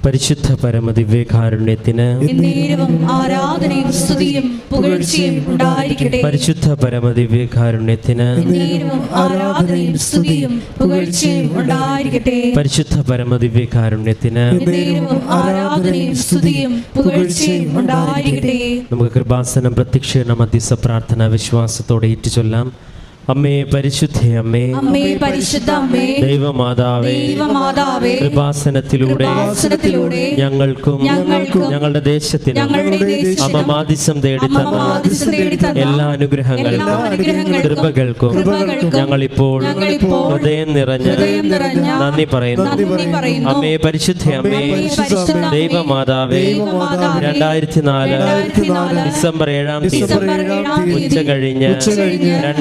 പരിശുദ്ധ പരമദിവ്യകാരുണ്യത്തിന് ആരാധനയും സ്തുതിയും പുകഴ്ചയും ഉണ്ടായിരിക്കട്ടെ. പരിശുദ്ധ പരമദിവ്യകാരുണ്യത്തിന് ആരാധനയും സ്തുതിയും പുകഴ്ചയും ഉണ്ടായിരിക്കട്ടെ. പരിശുദ്ധ പരമദിവ്യകാരുണ്യത്തിന് ആരാധനയും സ്തുതിയും പുകഴ്ചയും ഉണ്ടായിരിക്കട്ടെ. നമുക്ക് കൃപാസനം പ്രത്യക്ഷീകരണ മധ്യസ്ഥ പ്രാർത്ഥന വിശ്വാസത്തോടെ ഏറ്റുചൊല്ലാം. അമ്മേ പരിശുദ്ധേ അമ്മേ, അമ്മേ പരിശുദ്ധ അമ്മേ, ദൈവമാതാവേ, കൃപാസനത്തിലൂടെ ഞങ്ങൾക്കും ഞങ്ങളുടെ ദേശത്തിനും അമ്മ മാധ്യസ്ഥം തേടി തന്ന എല്ലാ അനുഗ്രഹങ്ങൾക്കും കൃപകൾക്കും ഞങ്ങളിപ്പോൾ ഹൃദയം നിറഞ്ഞ നന്ദി പറയുന്നു. അമ്മേ പരിശുദ്ധേ അമ്മേ, ദൈവമാതാവേ, 2004 ഡിസംബർ 7 ഉച്ച കഴിഞ്ഞ്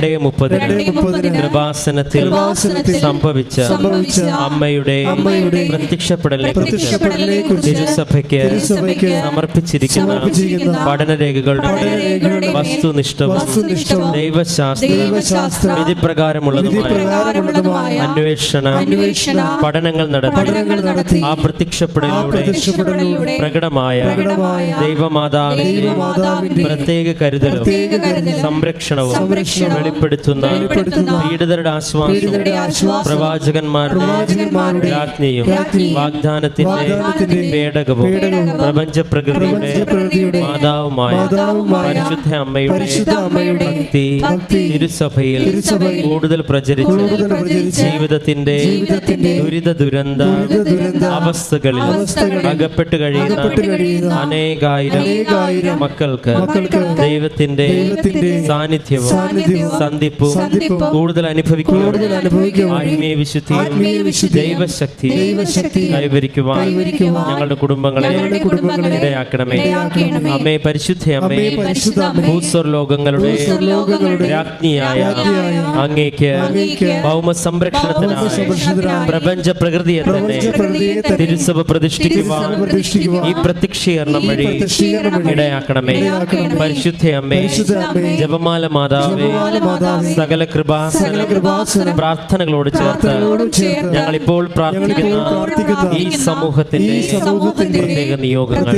2:30 കൃപാസനത്തിൽ സംഭവിച്ച അമ്മയുടെ പ്രത്യക്ഷപ്പെടലിനെക്കുറിച്ച് തിരുസഭയ്ക്ക് സമർപ്പിച്ചിരിക്കുന്ന പഠനരേഖകളുടെ വസ്തുനിഷ്ഠവും ദൈവശാസ്ത്ര വിധിപ്രകാരമുള്ളതുമായ അന്വേഷണ പഠനങ്ങൾ നടത്തി ആ പ്രത്യക്ഷപ്പെടലിലൂടെ പ്രകടമായ ദൈവമാതാവിന്റെ പ്രത്യേക കരുതലും സംരക്ഷണവും വെളിപ്പെടുത്തുന്ന പീഡിതരുടെ ആശ്വാസവും പ്രവാചകന്മാരുടെ രാജ്ഞിയും വാഗ്ദാനത്തിന്റെ പേടകവും പ്രപഞ്ച പ്രകൃതിയുടെ മാതാവുമായ പരിശുദ്ധ അമ്മയുടെ ഭക്തി തിരുസഭയിൽ കൂടുതൽ പ്രചരിച്ച് ജീവിതത്തിന്റെ ദുരിത അവസ്ഥകളിൽ അകപ്പെട്ടു കഴിയുന്ന അനേകായിരം മക്കൾക്ക് ദൈവത്തിന്റെ സാന്നിധ്യവും സന്ധിപ്പും കൂടുതൽ അനുഭവിക്കുക ആത്മീയ വിശുദ്ധി ദൈവശക്തി കൈവരിക്കുവാൻ ഞങ്ങളുടെ കുടുംബങ്ങളെ ഇടയാക്കണമേ. അമ്മേ പരിശുദ്ധ അമ്മേ, ഭൂസ്വർലോകങ്ങളുടെ രാജ്ഞിയായ അങ്ങേക്ക് ഭൗമ സംരക്ഷണത്തിനായി പ്രപഞ്ച പ്രകൃതിയെ തന്നെ തിരുസഭ പ്രതിഷ്ഠിക്കുവാൻ ഈ പ്രത്യക്ഷീകരണം വഴി ഇടയാക്കണമേ. പരിശുദ്ധ അമ്മേ, ജപമാല മാതാവേ, സകല കൃപാസന പ്രാർത്ഥനകളോട് ചേർത്ത് ഞങ്ങളിപ്പോൾ പ്രാർത്ഥിക്കുന്ന ഈ സമൂഹത്തിന്റെ പ്രത്യേക നിയോഗങ്ങൾ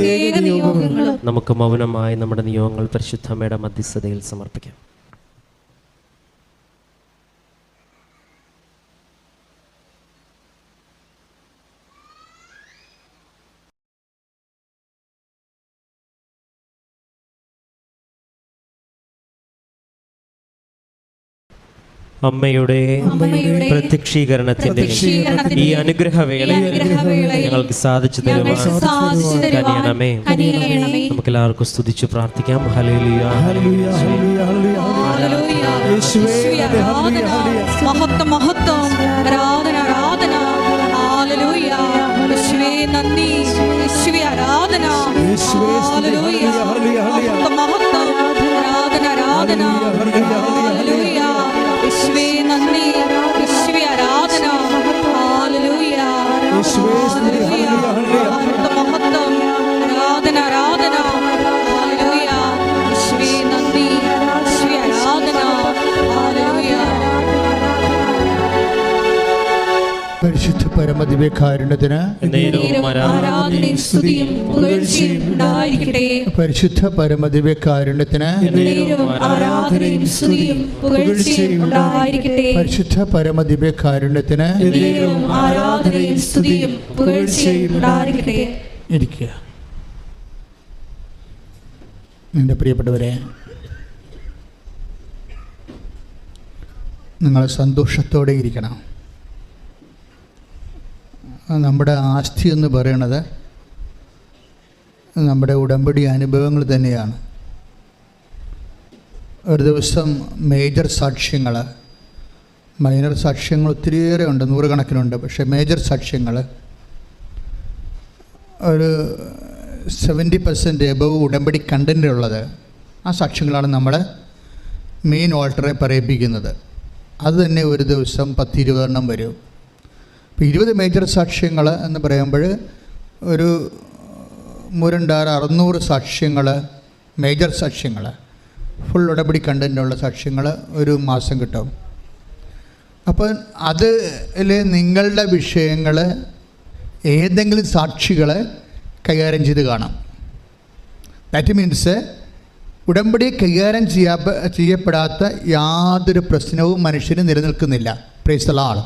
നമുക്ക് മൗനമായി നമ്മുടെ നിയോഗങ്ങൾ പരിശുദ്ധമ്മയുടെ മധ്യസ്ഥതയിൽ സമർപ്പിക്കാം. അമ്മയുടെ പ്രത്യക്ഷീകരണത്തിന്റെ ഈ അനുഗ്രഹവേളയിൽ ഞങ്ങൾക്ക് സാധിച്ചു തരുവാൻ കനിയണമേ. നമുക്ക് എല്ലാവർക്കും സ്തുതിച്ചു പ്രാർത്ഥിക്കാം. ഹല്ലേലൂയ, ഹല്ലേലൂയ, ഹല്ലേലൂയ, മഹത്വം മഹത്വം, ആരാധന ആരാധന, ഹല്ലേലൂയ, യേശുവേ നന്ദി, യേശുവേ ആരാധന, ഹല്ലേലൂയ, മഹത്വം മഹത്വം, ആരാധന ആരാധന, ഹല്ലേലൂയ, യേശുവേ നന്ദി, യേശുവേ ആരാധന, ഹല്ലേലൂയ, ഹല്ലേലൂയ, മഹത്വം മഹത്വം, ആരാധന ആരാധന, ഹല്ലേലൂയ, യേശുവേ നന്ദി, യേശുവേ ആരാധന, ഹല്ലേലൂയ. പരിശുദ്ധ പരമദിവ്യകാരുണ്യത്തിന് ആരാധനയും സ്തുതിയും പുകഴ്ചയും ഉണ്ടായിരിക്കട്ടെ. പരിശുദ്ധ പരമദിവ്യകാരുണ്യത്തിന് ആരാധനയും സ്തുതിയും പുകഴ്ചയും ഉണ്ടായിരിക്കട്ടെ. പരിശുദ്ധ പരമദിവ്യകാരുണ്യത്തിന് ആരാധനയും സ്തുതിയും പുകഴ്ചയും ഉണ്ടായിരിക്കട്ടെ. ഇരിക്കുക. എൻ്റെ പ്രിയപ്പെട്ടവരെ, നിങ്ങൾ സന്തോഷത്തോടെ ഇരിക്കണം. നമ്മുടെ ആസ്തി എന്ന് പറയണത് നമ്മുടെ ഉടമ്പടി അനുഭവങ്ങൾ തന്നെയാണ്. ഒരു ദിവസം മേജർ സാക്ഷ്യങ്ങൾ, മൈനർ സാക്ഷ്യങ്ങൾ ഒത്തിരിയേറെ ഉണ്ട്, 100 കണക്കിനുണ്ട്. പക്ഷേ മേജർ സാക്ഷ്യങ്ങൾ ഒരു 70% എബവ് ഉടമ്പടി കണ്ടൻ്റ് ഉള്ളത്. ആ സാക്ഷ്യങ്ങളാണ് നമ്മുടെ മെയിൻ ഓൾട്ടറെ പറയിപ്പിക്കുന്നത്. അത് തന്നെ ഒരു ദിവസം 10-20 വരും. ഇപ്പോൾ 20 മേജർ സാക്ഷ്യങ്ങൾ എന്ന് പറയുമ്പോൾ ഒരു 600 സാക്ഷ്യങ്ങൾ, മേജർ സാക്ഷ്യങ്ങൾ, ഫുൾ ഉടമ്പടി കണ്ടൻ്റുള്ള സാക്ഷ്യങ്ങൾ ഒരു മാസം കിട്ടും. അപ്പോൾ അതിൽ നിങ്ങളുടെ വിഷയങ്ങൾ ഏതെങ്കിലും സാക്ഷികൾ കൈകാര്യം ചെയ്ത് കാണാം. ദാറ്റ് മീൻസ് ഉടമ്പടി കൈകാര്യം ചെയ്യപ്പെടാത്ത യാതൊരു പ്രശ്നവും മനുഷ്യന് നിലനിൽക്കുന്നില്ല. Price the Lord.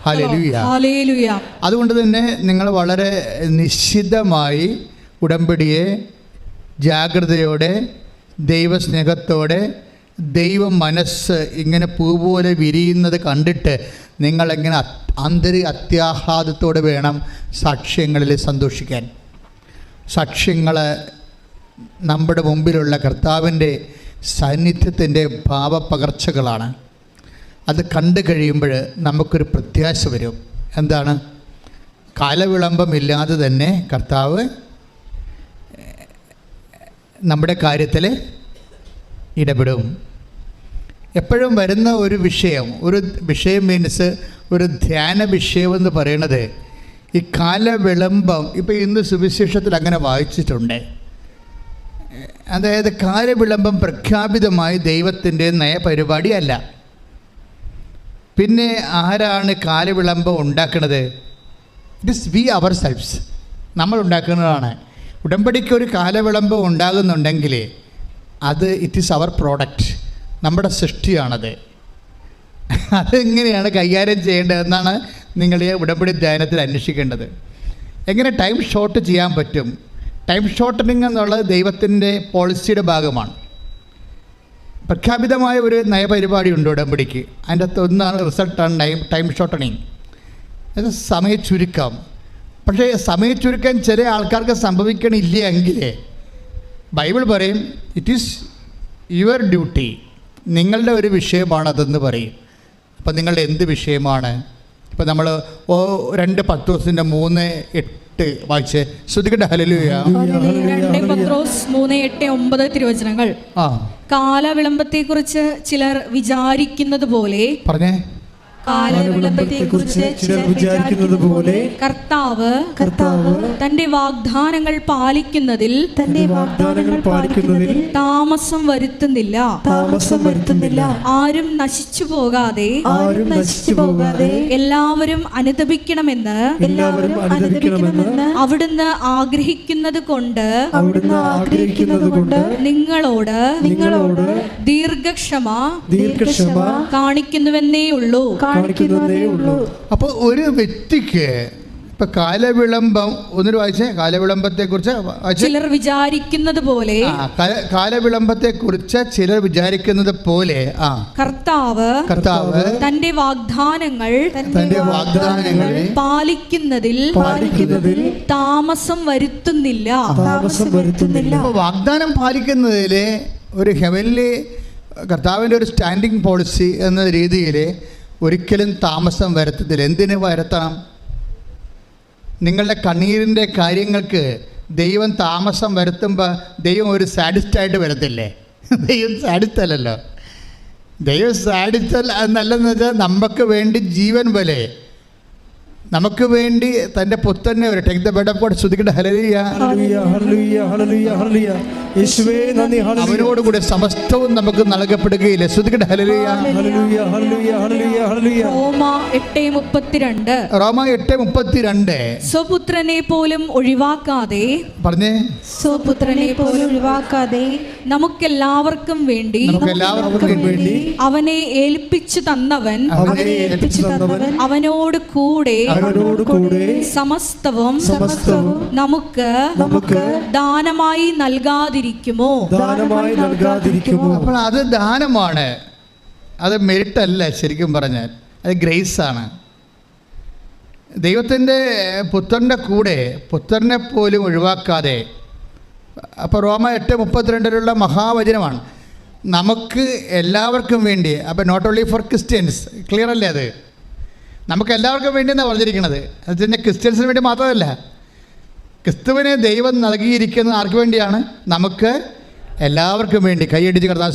ഹല്ലേലൂയ. അതുകൊണ്ട് തന്നെ നിങ്ങൾ വളരെ നിശ്ചിതമായി ഉടമ്പടിയെ ജാഗ്രതയോടെ, ദൈവസ്നേഹത്തോടെ, ദൈവ മനസ്സ് ഇങ്ങനെ പൂ പോലെ വിരിയുന്നത് കണ്ടിട്ട് നിങ്ങളെങ്ങനെ ആന്തരിക അത്യാഹ്ലാദത്തോടെ വേണം സാക്ഷ്യങ്ങളിൽ സന്തോഷിക്കാൻ. സാക്ഷ്യങ്ങൾ നമ്മുടെ മുമ്പിലുള്ള കർത്താവിൻ്റെ സാന്നിധ്യത്തിൻ്റെ ഭാവപകർച്ചകളാണ്. അത് കണ്ടു കഴിയുമ്പോൾ നമുക്കൊരു പ്രത്യാശ വരും. എന്താണ്? കാലവിളംബമില്ലാതെ തന്നെ കർത്താവ് നമ്മുടെ കാര്യത്തിൽ ഇടപെടും. എപ്പോഴും വരുന്ന ഒരു വിഷയം മീൻസ് ഒരു ധ്യാന വിഷയമെന്ന് പറയുന്നത് ഈ കാലവിളംബം. ഇപ്പോൾ ഇന്ന് സുവിശേഷത്തിൽ അങ്ങനെ വായിച്ചിട്ടുണ്ട്. അതായത് കാലവിളംബം പ്രഖ്യാപിതമായി ദൈവത്തിൻ്റെ നയപരിപാടിയല്ല. പിന്നെ ആരാണ് കാലവിളംബം ഉണ്ടാക്കുന്നത്? It is we ourselves. നമ്മൾ ഉണ്ടാക്കുന്നതാണ്. ഉടമ്പടിക്ക് ഒരു കാലവിളംബം ഉണ്ടാകുന്നുണ്ടെങ്കിൽ അത് ഇറ്റ് ഈസ് അവർ പ്രോഡക്റ്റ്, നമ്മുടെ സൃഷ്ടിയാണത്. അതെങ്ങനെയാണ് കൈകാര്യം ചെയ്യേണ്ടതെന്നാണ് നിങ്ങൾ ഈ ഉടമ്പടി ധ്യാനത്തിൽ അന്വേഷിക്കേണ്ടത്. എങ്ങനെ ടൈം ഷോർട്ട് ചെയ്യാൻ പറ്റും? ടൈം ഷോർട്ടനിങ് എന്നുള്ളത് ദൈവത്തിൻ്റെ പോളിസിയുടെ ഭാഗമാണ്. പ്രഖ്യാപിതമായ ഒരു നയപരിപാടി ഉണ്ട് ഉടമ്പടിക്ക്. അതിൻ്റെ അകത്ത് ഒന്നാണ് റിസൾട്ടാണ് ടൈം ഷോർട്ടനിങ്. അത് സമയച്ചുരുക്കം. പക്ഷേ സമയച്ചുരുക്കം ചില ആൾക്കാർക്ക് സംഭവിക്കണില്ല എങ്കിൽ ബൈബിൾ പറയും ഇറ്റ് ഈസ് യുവർ ഡ്യൂട്ടി, നിങ്ങളുടെ ഒരു വിഷയമാണതെന്ന് പറയും. അപ്പം നിങ്ങളുടെ എന്ത് വിഷയമാണ്? ഇപ്പം നമ്മൾ 2 പത്രോസിൻ്റെ 3:8 വായിച്ച് ശ്രദ്ധിക്കട്ടെ. ഹല്ലേലൂയ. 2 പത്രോസ് 3:8-9 തിരുവചനങ്ങൾ. കാലവിളംബത്തെക്കുറിച്ച് ചിലർ വിചാരിക്കുന്നത് പോലെ പറഞ്ഞേ. കാലവിളംബത്തെക്കുറിച്ച് ചിലർ വിചാരിക്കുന്നത് പോലെ കർത്താവ് തന്റെ വാഗ്ദാനങ്ങൾ പാലിക്കുന്നതിൽ താമസം വരുത്തുന്നില്ല. ആരും നശിച്ചു പോകാതെ എല്ലാവരും അനുതപിക്കണമെന്ന് അവിടുന്ന് ആഗ്രഹിക്കുന്നത് കൊണ്ട് നിങ്ങളോട് ദീർഘക്ഷമ കാണിക്കുന്നുവെന്നേ ഉള്ളൂ. അപ്പോൾ ഒരു വ്യക്തിക്ക് ഇപ്പൊ കാലവിളംബം ഒന്നിനു വായിച്ചേ. കാലവിളംബത്തെക്കുറിച്ച് ചിലർ വിചാരിക്കുന്നത് പോലെ കാലവിളംബത്തെക്കുറിച്ച് ചിലർ വിചാരിക്കുന്നത് പോലെ കർത്താവ് തന്റെ വാഗ്ദാനങ്ങൾ പാലിക്കുന്നതിൽ താമസം വരുത്തുന്നില്ല. വാഗ്ദാനം പാലിക്കുന്നതിൽ ഒരു ഹെവൻലി കർത്താവിൻ്റെ ഒരു സ്റ്റാൻഡിങ് പോളിസി എന്ന രീതിയിൽ ഒരിക്കലും താമസം വരുത്തത്തില്ല. എന്തിനു വരുത്തണം? നിങ്ങളുടെ കണ്ണീരിൻ്റെ കാര്യങ്ങൾക്ക് ദൈവം താമസം വരുത്തുമ്പോൾ ദൈവം ഒരു സാഡിസ്റ്റായിട്ട് വരത്തില്ലേ? ദൈവം സാഡിസ്റ്റല്ലല്ലോ. ദൈവം സാഡിസ്റ്റൽ എന്നല്ലെന്ന് വെച്ചാൽ നമുക്ക് വേണ്ടി ജീവൻ പോലെ നമുക്ക് വേണ്ടി തൻ്റെ പുത്രനെ ഒരു take the bed of God. ശ്രദ്ധിക്കട്ടെ. ഹല്ലേലൂയ. അവനോടുകൂടെ സമസ്തവും നമുക്ക് നൽകപ്പെടുകയില്ല. ശ്രദ്ധിക്കട്ടെ. ഹല്ലേലൂയ. റോമ 8:32 സ്വപുത്രനെ പോലും ഒഴിവാക്കാതെ നമുക്കെല്ലാവർക്കും വേണ്ടി അവനെ ഏൽപ്പിച്ചു തന്നവൻ അവനോട് കൂടെ സമസ്തവും നമുക്ക് ദാനമായി നൽകാതിരിക്കുമോ? അപ്പോൾ അത് ദാനമാണ്, അത് മെറിറ്റ് അല്ല. ശരിക്കും പറഞ്ഞാൽ അത് ഗ്രേസ് ആണ്. ദൈവത്തിൻ്റെ പുത്രൻ്റെ കൂടെ പുത്രനെ പോലും ഒഴിവാക്കാതെ. അപ്പോൾ റോമ 8:32 മഹാവചനമാണ്. നമുക്ക് എല്ലാവർക്കും വേണ്ടി. അപ്പോൾ not only for Christians. Clear അല്ലേ? അത് നമുക്ക് എല്ലാവർക്കും വേണ്ടി എന്നാണ് പറഞ്ഞിരിക്കുന്നത്. അത് തന്നെ ക്രിസ്ത്യൻസിന് വേണ്ടി മാത്രമല്ല. ക്രിസ്തുവിനെ ദൈവം നൽകിയിരിക്കുന്നത് ആർക്ക് വേണ്ടിയാണ്? നമുക്ക് എല്ലാവർക്കും വേണ്ടി. കൈയടിച്ച് കർത്താവ്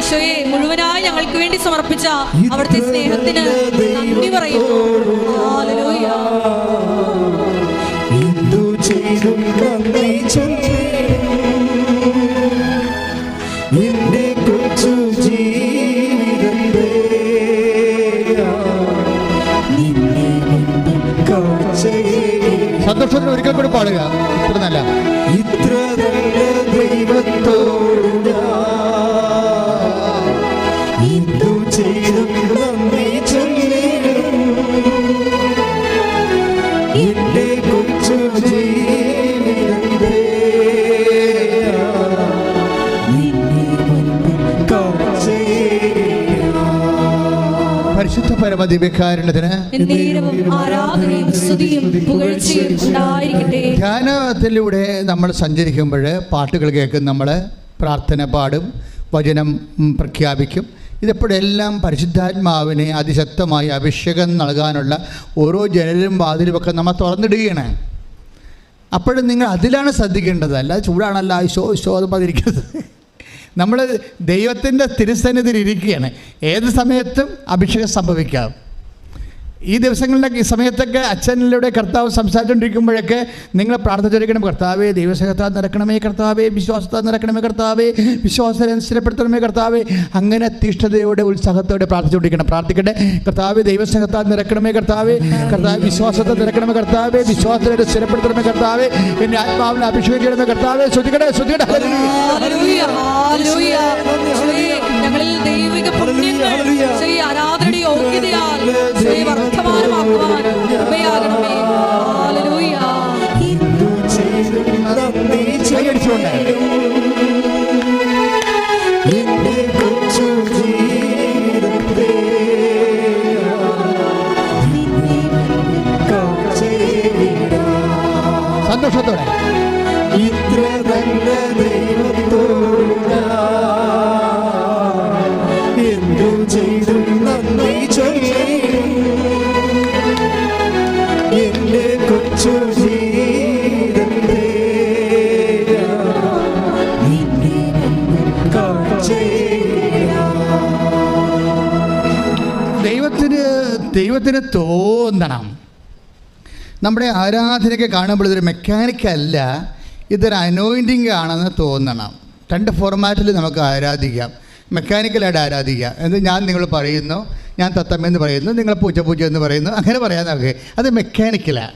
ഈശോയെ മുഴുവനായി ഞങ്ങൾക്ക് വേണ്ടി സമർപ്പിച്ച അവിടുത്തെ സ്നേഹത്തിന് നന്ദി പറയുന്നു. ഹല്ലേലൂയ. എന്റെ കൊച്ചു ജീവിതം നിന്നെ കാഴ്ചയേകി സന്തോഷത്തിന് ഒരിക്കൽ കൂടി പാടുക. ഇത്ര നല്ല ഇത്ര നല്ല ദൈവത്തോട് ഞാൻ എന്തു ചെയ്തും നന്ദി ചൊല്ലിടും. എന്റെ കൊച്ചു ജീവിതത്തെ നിന്നെ കാഴ്ചയേകി. പരിശുദ്ധ പരമദിവ്യകാരുണ്യത്തിന് എന്നേരവും ആരാധനയും സ്തുതിയും പുകഴ്ചയും ഉണ്ടായിരിക്കട്ടെ. ധ്യാനത്തിലൂടെ നമ്മൾ സഞ്ചരിക്കുമ്പോൾ പാട്ടുകൾ കേൾക്കും, നമ്മൾ പ്രാർത്ഥന പാടും, വചനം പ്രഖ്യാപിക്കും. ഇതെപ്പോഴെല്ലാം പരിശുദ്ധാത്മാവിനെ അതിശക്തമായി അഭിഷേകം നൽകാനുള്ള ഓരോ ജനലും വാതിലുമൊക്കെ നമ്മൾ തുറന്നിടുകയാണ്. അപ്പോഴും നിങ്ങൾ അതിലാണ് ശ്രദ്ധിക്കേണ്ടത്, അല്ലാതെ ചൂടാണല്ല ശോധം പതിരിക്കുന്നത്. നമ്മൾ ദൈവത്തിൻ്റെ തിരുസന്നിധിയിൽ ഇരിക്കുകയാണ്. ഏത് സമയത്തും അഭിഷേകം സംഭവിക്കാം. ഈ ദിവസങ്ങളിലൊക്കെ ഈ സമയത്തൊക്കെ അച്ഛനിലൂടെ കർത്താവ് സംസാരിച്ചുകൊണ്ടിരിക്കുമ്പോഴൊക്കെ നിങ്ങൾ പ്രാർത്ഥിച്ചിരിക്കണം, കർത്താവേ ദൈവസ്നേഹത്താൽ നിറക്കണമേ, കർത്താവേ വിശ്വാസത്താൽ നിറക്കണമേ, കർത്താവേ വിശ്വാസത്തെ സ്ഥിരപ്പെടുത്തണമേ, കർത്താവേ. അങ്ങനെ തീഷ്ണതയോടെ ഉത്സാഹത്തോടെ പ്രാർത്ഥിക്കട്ടെ. കർത്താവേ ദൈവസ്നേഹത്താൽ നിറക്കണമേ, കർത്താവേ വിശ്വാസത്തെ നിറക്കണമേ, കർത്താവേ വിശ്വാസത്തെ സ്ഥിരപ്പെടുത്തണമേ, കർത്താവേ എന്നെ ആത്മാവിനെ അഭിഷേകിക്കണമേ, കർത്താവേ. ശ്രുതിക്കട്ടെ. ഹല്ലേലൂയ, ഹല്ലേലൂയ. ഞങ്ങളിൽ ദൈവിക പുണ്യങ്ങൾ ആരാധനയുടെ യോഗ്യതയാൽ വർദ്ധമാനമാക്കുവാൻ കൃപയാകണമേ. ഹല്ലേലൂയ. എന്തു ചെയ്തും നന്ദി ചൊല്ലിടും. എന്റെ കൊച്ചു ജീവിതത്തെ നിന്നെ കാഴ്ചയേകി. സന്തോഷത്തോടെ ഇത്ര നല്ല ദൈവത്തോട് ഞാൻ എന്തു ചെയ്തും നന്ദി ചൊല്ലിടും. എന്റെ കൊച്ചു ജീവിതത്തെ നിന്നെ കാഴ്ചയേകി. ദൈവത്തിന് തോന്നണം. നമ്മുടെ ആരാധനയൊക്കെ കാണുമ്പോൾ ഇതൊരു മെക്കാനിക്കല്ല, ഇതൊരു അനോയിൻറ്റിങ് ആണെന്ന് തോന്നണം. രണ്ട് ഫോർമാറ്റിൽ നമുക്ക് ആരാധിക്കാം. മെക്കാനിക്കലായിട്ട് ആരാധിക്കാം. എന്ന് ഞാൻ നിങ്ങൾ പറയുന്നു, ഞാൻ തത്തമ്മെന്ന് പറയുന്നു, നിങ്ങൾ പൂച്ച എന്ന് പറയുന്നു, അങ്ങനെ പറയാൻ നമുക്ക് അത് മെക്കാനിക്കലാണ്.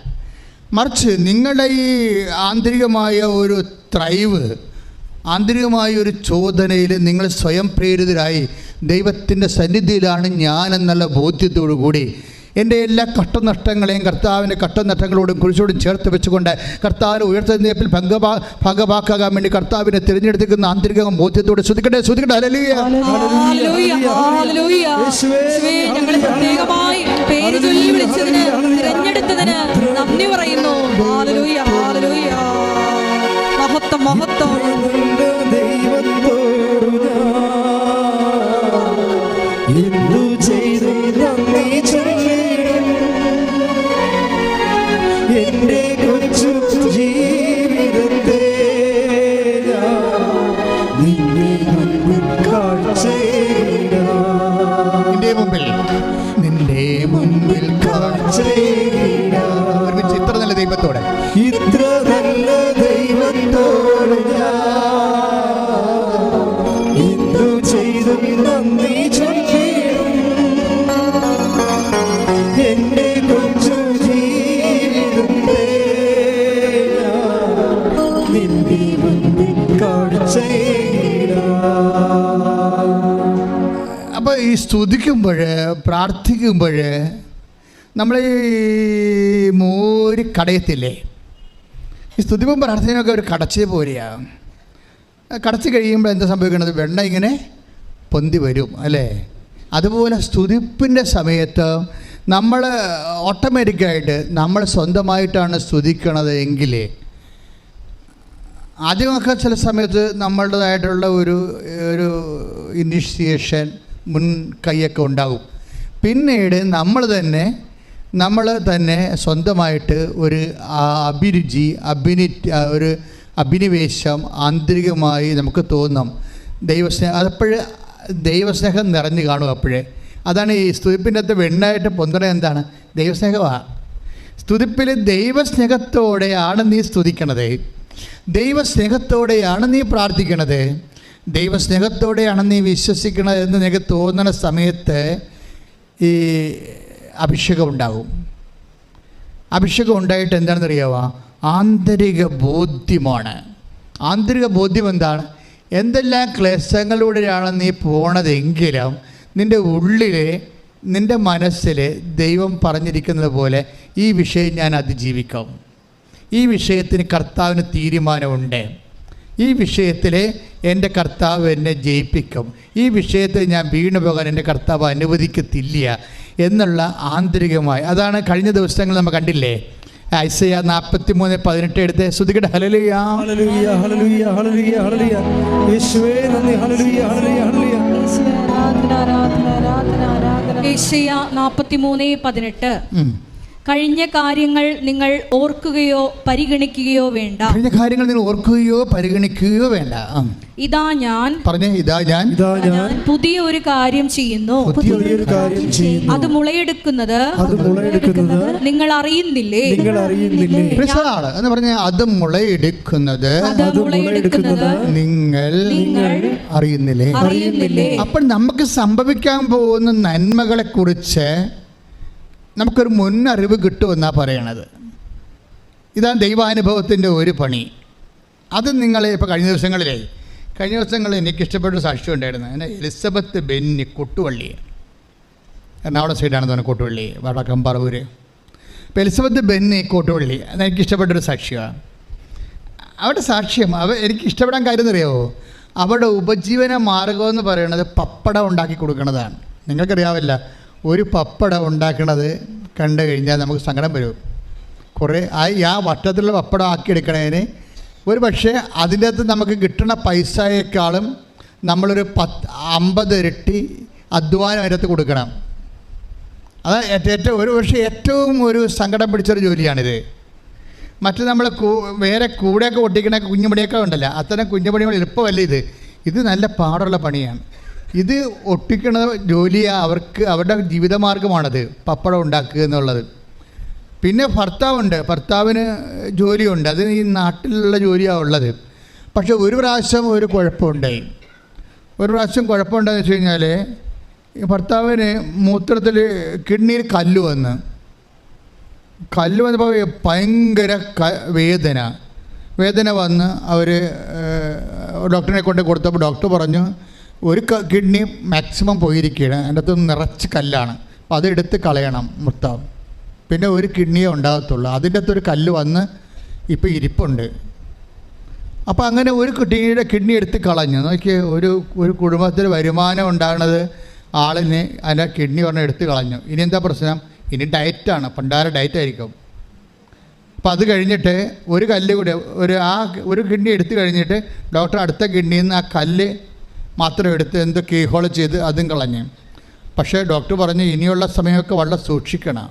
മറിച്ച് നിങ്ങളുടെ ഈ ആന്തരികമായ ഒരു ത്രൈവ്, ആന്തരികമായ ഒരു ചോദനയിൽ നിങ്ങൾ സ്വയം പ്രേരിതരായി ദൈവത്തിൻ്റെ സന്നിധിയിലാണ് ഞാൻ എന്നുള്ള ബോധ്യത്തോടു കൂടി എൻ്റെ എല്ലാ കഷ്ടനഷ്ടങ്ങളെയും കർത്താവിൻ്റെ കഷ്ടനഷ്ടങ്ങളോടും കുരിശോടും ചേർത്ത് വെച്ചുകൊണ്ട് കർത്താവിനെ ഉയർത്തെഴുന്നേൽപ്പിൽ ഭാഗമാക്കാൻ വേണ്ടി കർത്താവിനെ തിരഞ്ഞെടുക്കുന്ന ആന്തരിക ബോധ്യത്തോടെ ശ്രുതിക്കട്ടെ. ഹല്ലേലൂയ, ഹല്ലേലൂയ, ഹല്ലേലൂയ. യേശുവേ, ഞങ്ങളെ പ്രത്യേകമായി പേര് ചൊല്ലി വിളിച്ചതിന്, തിരഞ്ഞെടുത്തതിന് നന്ദി പറയുന്നു. Hallelujah, hallelujah. മഹത്വം, മഹത്വം. എന്തു ചെയ്തും നന്ദി ചൊല്ലിടും. എന്റെ കൊച്ചു ജീവിതത്തെ നിന്നെ കാഴ്ചയേകി. നിന്റെ മുൻപിൽ കാഴ്ചയേകി. ഒരുമിച്ച് ഇത്ര നല്ല ദൈവത്തോടെ, ഇത്ര നല്ല ദൈവത്തോട് ഞാൻ എന്തു ചെയ്തും നന്ദി ചൊല്ലിടും. എന്റെ കൊച്ചു ജീവിതത്തെ നിന്റെ മുൻപിൽ കാഴ്ചയേകി. അപ്പോൾ ഈ സ്തുതിക്കുമ്പോൾ പ്രാർത്ഥിക്കുമ്പോൾ നമ്മൾ ഈ മോര് കടയത്തില്ലേ, ഈ സ്തുതിപ്പും പ്രാർത്ഥനയൊക്കെ ഒരു കടച്ചേ പോലെയാണ്. കടച്ച് കഴിയുമ്പോൾ എന്താ സംഭവിക്കുന്നത്? വെണ്ണ ഇങ്ങനെ പൊന്തി വരും അല്ലേ? അതുപോലെ സ്തുതിപ്പിൻ്റെ സമയത്ത് നമ്മൾ ഓട്ടോമാറ്റിക്കായിട്ട് നമ്മൾ സ്വന്തമായിട്ടാണ് സ്തുതിക്കണത് എങ്കിൽ ആദ്യമൊക്കെ ചില സമയത്ത് നമ്മളുടേതായിട്ടുള്ള ഒരു ഇനിഷ്യേഷൻ മുൻകൈയൊക്കെ ഉണ്ടാകും. പിന്നീട് നമ്മൾ തന്നെ സ്വന്തമായിട്ട് ഒരു അഭിരുചി ഒരു അഭിനിവേശം ആന്തരികമായി നമുക്ക് തോന്നും. അതപ്പോഴ് ദൈവസ്നേഹം നിറഞ്ഞു കാണും. അപ്പോഴേ അതാണ് ഈ സ്തുതിപ്പിൻ്റെ അകത്ത് വെണ്ണായിട്ട് പൊന്തണ എന്താണ്? ദൈവസ്നേഹമാണ്. സ്തുതിപ്പിൽ ദൈവസ്നേഹത്തോടെയാണ് നീ സ്തുതിക്കണത്, ദൈവസ്നേഹത്തോടെയാണ് നീ പ്രാർത്ഥിക്കണത്, ദൈവസ്നേഹത്തോടെയാണ് നീ വിശ്വസിക്കണത് എന്ന് നിനക്ക് തോന്നുന്ന സമയത്ത് ഈ അഭിഷേകം ഉണ്ടാകും. അഭിഷേകം ഉണ്ടായിട്ട് എന്താണെന്നറിയാമോ? ആന്തരിക ബോധ്യമാണ്. ആന്തരിക ബോധ്യം എന്താണ്? എന്തെല്ലാം ക്ലേശങ്ങളിലൂടെയാണ് നീ പോണതെങ്കിലും നിൻ്റെ ഉള്ളിൽ, നിൻ്റെ മനസ്സിൽ ദൈവം പറഞ്ഞിരിക്കുന്നത് പോലെ ഈ വിഷയം ഞാൻ അതിജീവിക്കാം, ഈ വിഷയത്തിന് കർത്താവിന് തീരുമാനമുണ്ട്, ഈ വിഷയത്തിൽ എൻ്റെ കർത്താവ് എന്നെ ജയിപ്പിക്കും, ഈ വിഷയത്തിൽ ഞാൻ വീണു പോകാൻ എൻ്റെ കർത്താവ് അനുവദിക്കത്തില്ല എന്നുള്ള ആന്തരികമായി. അതാണ് കഴിഞ്ഞ ദിവസങ്ങൾ നമ്മൾ കണ്ടില്ലേ, ഐസയ്യാ 43:18 എടുത്ത് സ്തുതിക്കട്ടെ. ഹല്ലേലൂയ ഹല്ലേലൂയ ഹല്ലേലൂയ ഹല്ലേലൂയ ഹല്ലേലൂയ. യേശുവേ നന്ദി. ഹല്ലേലൂയ ഹല്ലേലൂയ ഹല്ലേലൂയ. യേശയ്യാ 43:18 കഴിഞ്ഞ കാര്യങ്ങൾ നിങ്ങൾ ഓർക്കുകയോ പരിഗണിക്കുകയോ വേണ്ട. കഴിഞ്ഞ കാര്യങ്ങൾ നിങ്ങൾ ഓർക്കുകയോ പരിഗണിക്കുകയോ വേണ്ട. ഇതാ ഞാൻ പറഞ്ഞേ, ഇതാ ഞാൻ പുതിയ ഒരു കാര്യം ചെയ്യുന്നു, പുതിയൊരു കാര്യം ചെയ്യുന്നു. അത് മുളയെടുക്കുന്നത് നിങ്ങൾ അറിയുന്നില്ലേ? എന്ന് പറഞ്ഞ അത് മുളയെടുക്കുന്നത് നിങ്ങൾ അറിയുന്നില്ലേ? അപ്പോൾ നമുക്ക് സംഭവിക്കാൻ പോകുന്ന നന്മകളെ കുറിച്ച് നമുക്കൊരു മുന്നറിവ് കിട്ടുമെന്നാണ് പറയണത്. ഇതാണ് ദൈവാനുഭവത്തിൻ്റെ ഒരു പണി. അത് നിങ്ങളെ ഇപ്പോൾ കഴിഞ്ഞ ദിവസങ്ങളിൽ എനിക്കിഷ്ടപ്പെട്ട സാക്ഷ്യം ഉണ്ടായിരുന്നു. അങ്ങനെ എലിസബത്ത് ബെന്നി കൊട്ടുവള്ളി, എറണാകുളം സൈഡാണെന്ന് തോന്നുന്നു, കൊട്ടുവള്ളി വടക്കം പറവൂര്. ഇപ്പോൾ എലിസബത്ത് ബെന്നി കൊട്ടുവള്ളി, അത് എനിക്കിഷ്ടപ്പെട്ടൊരു സാക്ഷ്യമാണ്. അവിടെ സാക്ഷ്യം എനിക്ക് ഇഷ്ടപ്പെടാൻ കാര്യം എന്നറിയാമോ? അവിടെ ഉപജീവന മാർഗമെന്ന് പറയുന്നത് പപ്പടം ഉണ്ടാക്കി കൊടുക്കുന്നതാണ്. നിങ്ങൾക്കറിയാവില്ല, ഒരു പപ്പടം ഉണ്ടാക്കണത് കണ്ടു കഴിഞ്ഞാൽ നമുക്ക് സങ്കടം വരും. കുറേ ആ വട്ടത്തിലുള്ള പപ്പടം ആക്കിയെടുക്കണതിന് ഒരു പക്ഷേ അതിൻ്റെ അകത്ത് നമുക്ക് കിട്ടുന്ന പൈസയേക്കാളും നമ്മളൊരു 50 ഇരട്ടി അധ്വാനം അതിനകത്ത് കൊടുക്കണം. അത് ഏറ്റവും ഒരു സങ്കടം പിടിച്ചൊരു ജോലിയാണിത്. മറ്റു നമ്മൾ വേറെ കൂടെയൊക്കെ ഒട്ടിക്കണ കുഞ്ഞുപണിയൊക്കെ ഉണ്ടല്ലോ, അത്തരം കുഞ്ഞുപണികൾ എളുപ്പമല്ല. ഇത് നല്ല പാടുള്ള പണിയാണ്. ഇത് ഒട്ടിക്കണ ജോലി അവരുടെ ജീവിതമാർഗമാണത്, പപ്പടം ഉണ്ടാക്കുക എന്നുള്ളത്. പിന്നെ ഭർത്താവിന് ജോലിയുണ്ട്, അത് ഈ നാട്ടിലുള്ള ജോലിയാണ് ഉള്ളത്. പക്ഷെ ഒരു പ്രാവശ്യം കുഴപ്പമുണ്ടായി. കുഴപ്പമുണ്ടെന്ന് വെച്ച് കഴിഞ്ഞാൽ ഭർത്താവിന് മൂത്രത്തിൽ കിഡ്നിയിൽ കല്ല് വന്നപ്പോൾ ഭയങ്കര വേദന വന്ന് അവർ ഡോക്ടറിനെ കൊണ്ട് കൊടുത്തപ്പോൾ ഡോക്ടർ പറഞ്ഞു ഒരു കിഡ്നി മാക്സിമം പോയിരിക്കുകയാണ്, അതിൻ്റെ അകത്ത് നിറച്ച് കല്ലാണ്, അപ്പോൾ അതെടുത്ത് കളയണം മൊത്തം, പിന്നെ ഒരു കിഡ്നിയേ ഉണ്ടാകത്തുള്ളൂ. അതിൻ്റെ അകത്തൊരു കല്ല് വന്ന് ഇപ്പോൾ ഇരിപ്പുണ്ട്. അപ്പോൾ അങ്ങനെ ഒരു കിഡ്നി എടുത്ത് കളഞ്ഞു. നോക്കി, ഒരു കുടുംബത്തിൽ വരുമാനം ഉണ്ടാകുന്നത് ആളിന് അതിൻ്റെ കിഡ്നി പറഞ്ഞ് എടുത്ത് കളഞ്ഞു. ഇനി എന്താ പ്രശ്നം? ഇനി ഡയറ്റാണ്, പണ്ടാര ഡയറ്റായിരിക്കും. അപ്പോൾ അത് കഴിഞ്ഞിട്ട് ഒരു കല്ല് കൂടെ ഒരു കിഡ്നി എടുത്ത് കഴിഞ്ഞിട്ട് ഡോക്ടർ അടുത്ത കിഡ്നിയിൽ നിന്ന് ആ കല്ല് മാത്രം എടുത്ത് എന്തോ കീഹോൾ ചെയ്ത് അതും കളഞ്ഞു. പക്ഷേ ഡോക്ടർ പറഞ്ഞു ഇനിയുള്ള സമയമൊക്കെ വളരെ സൂക്ഷിക്കണം,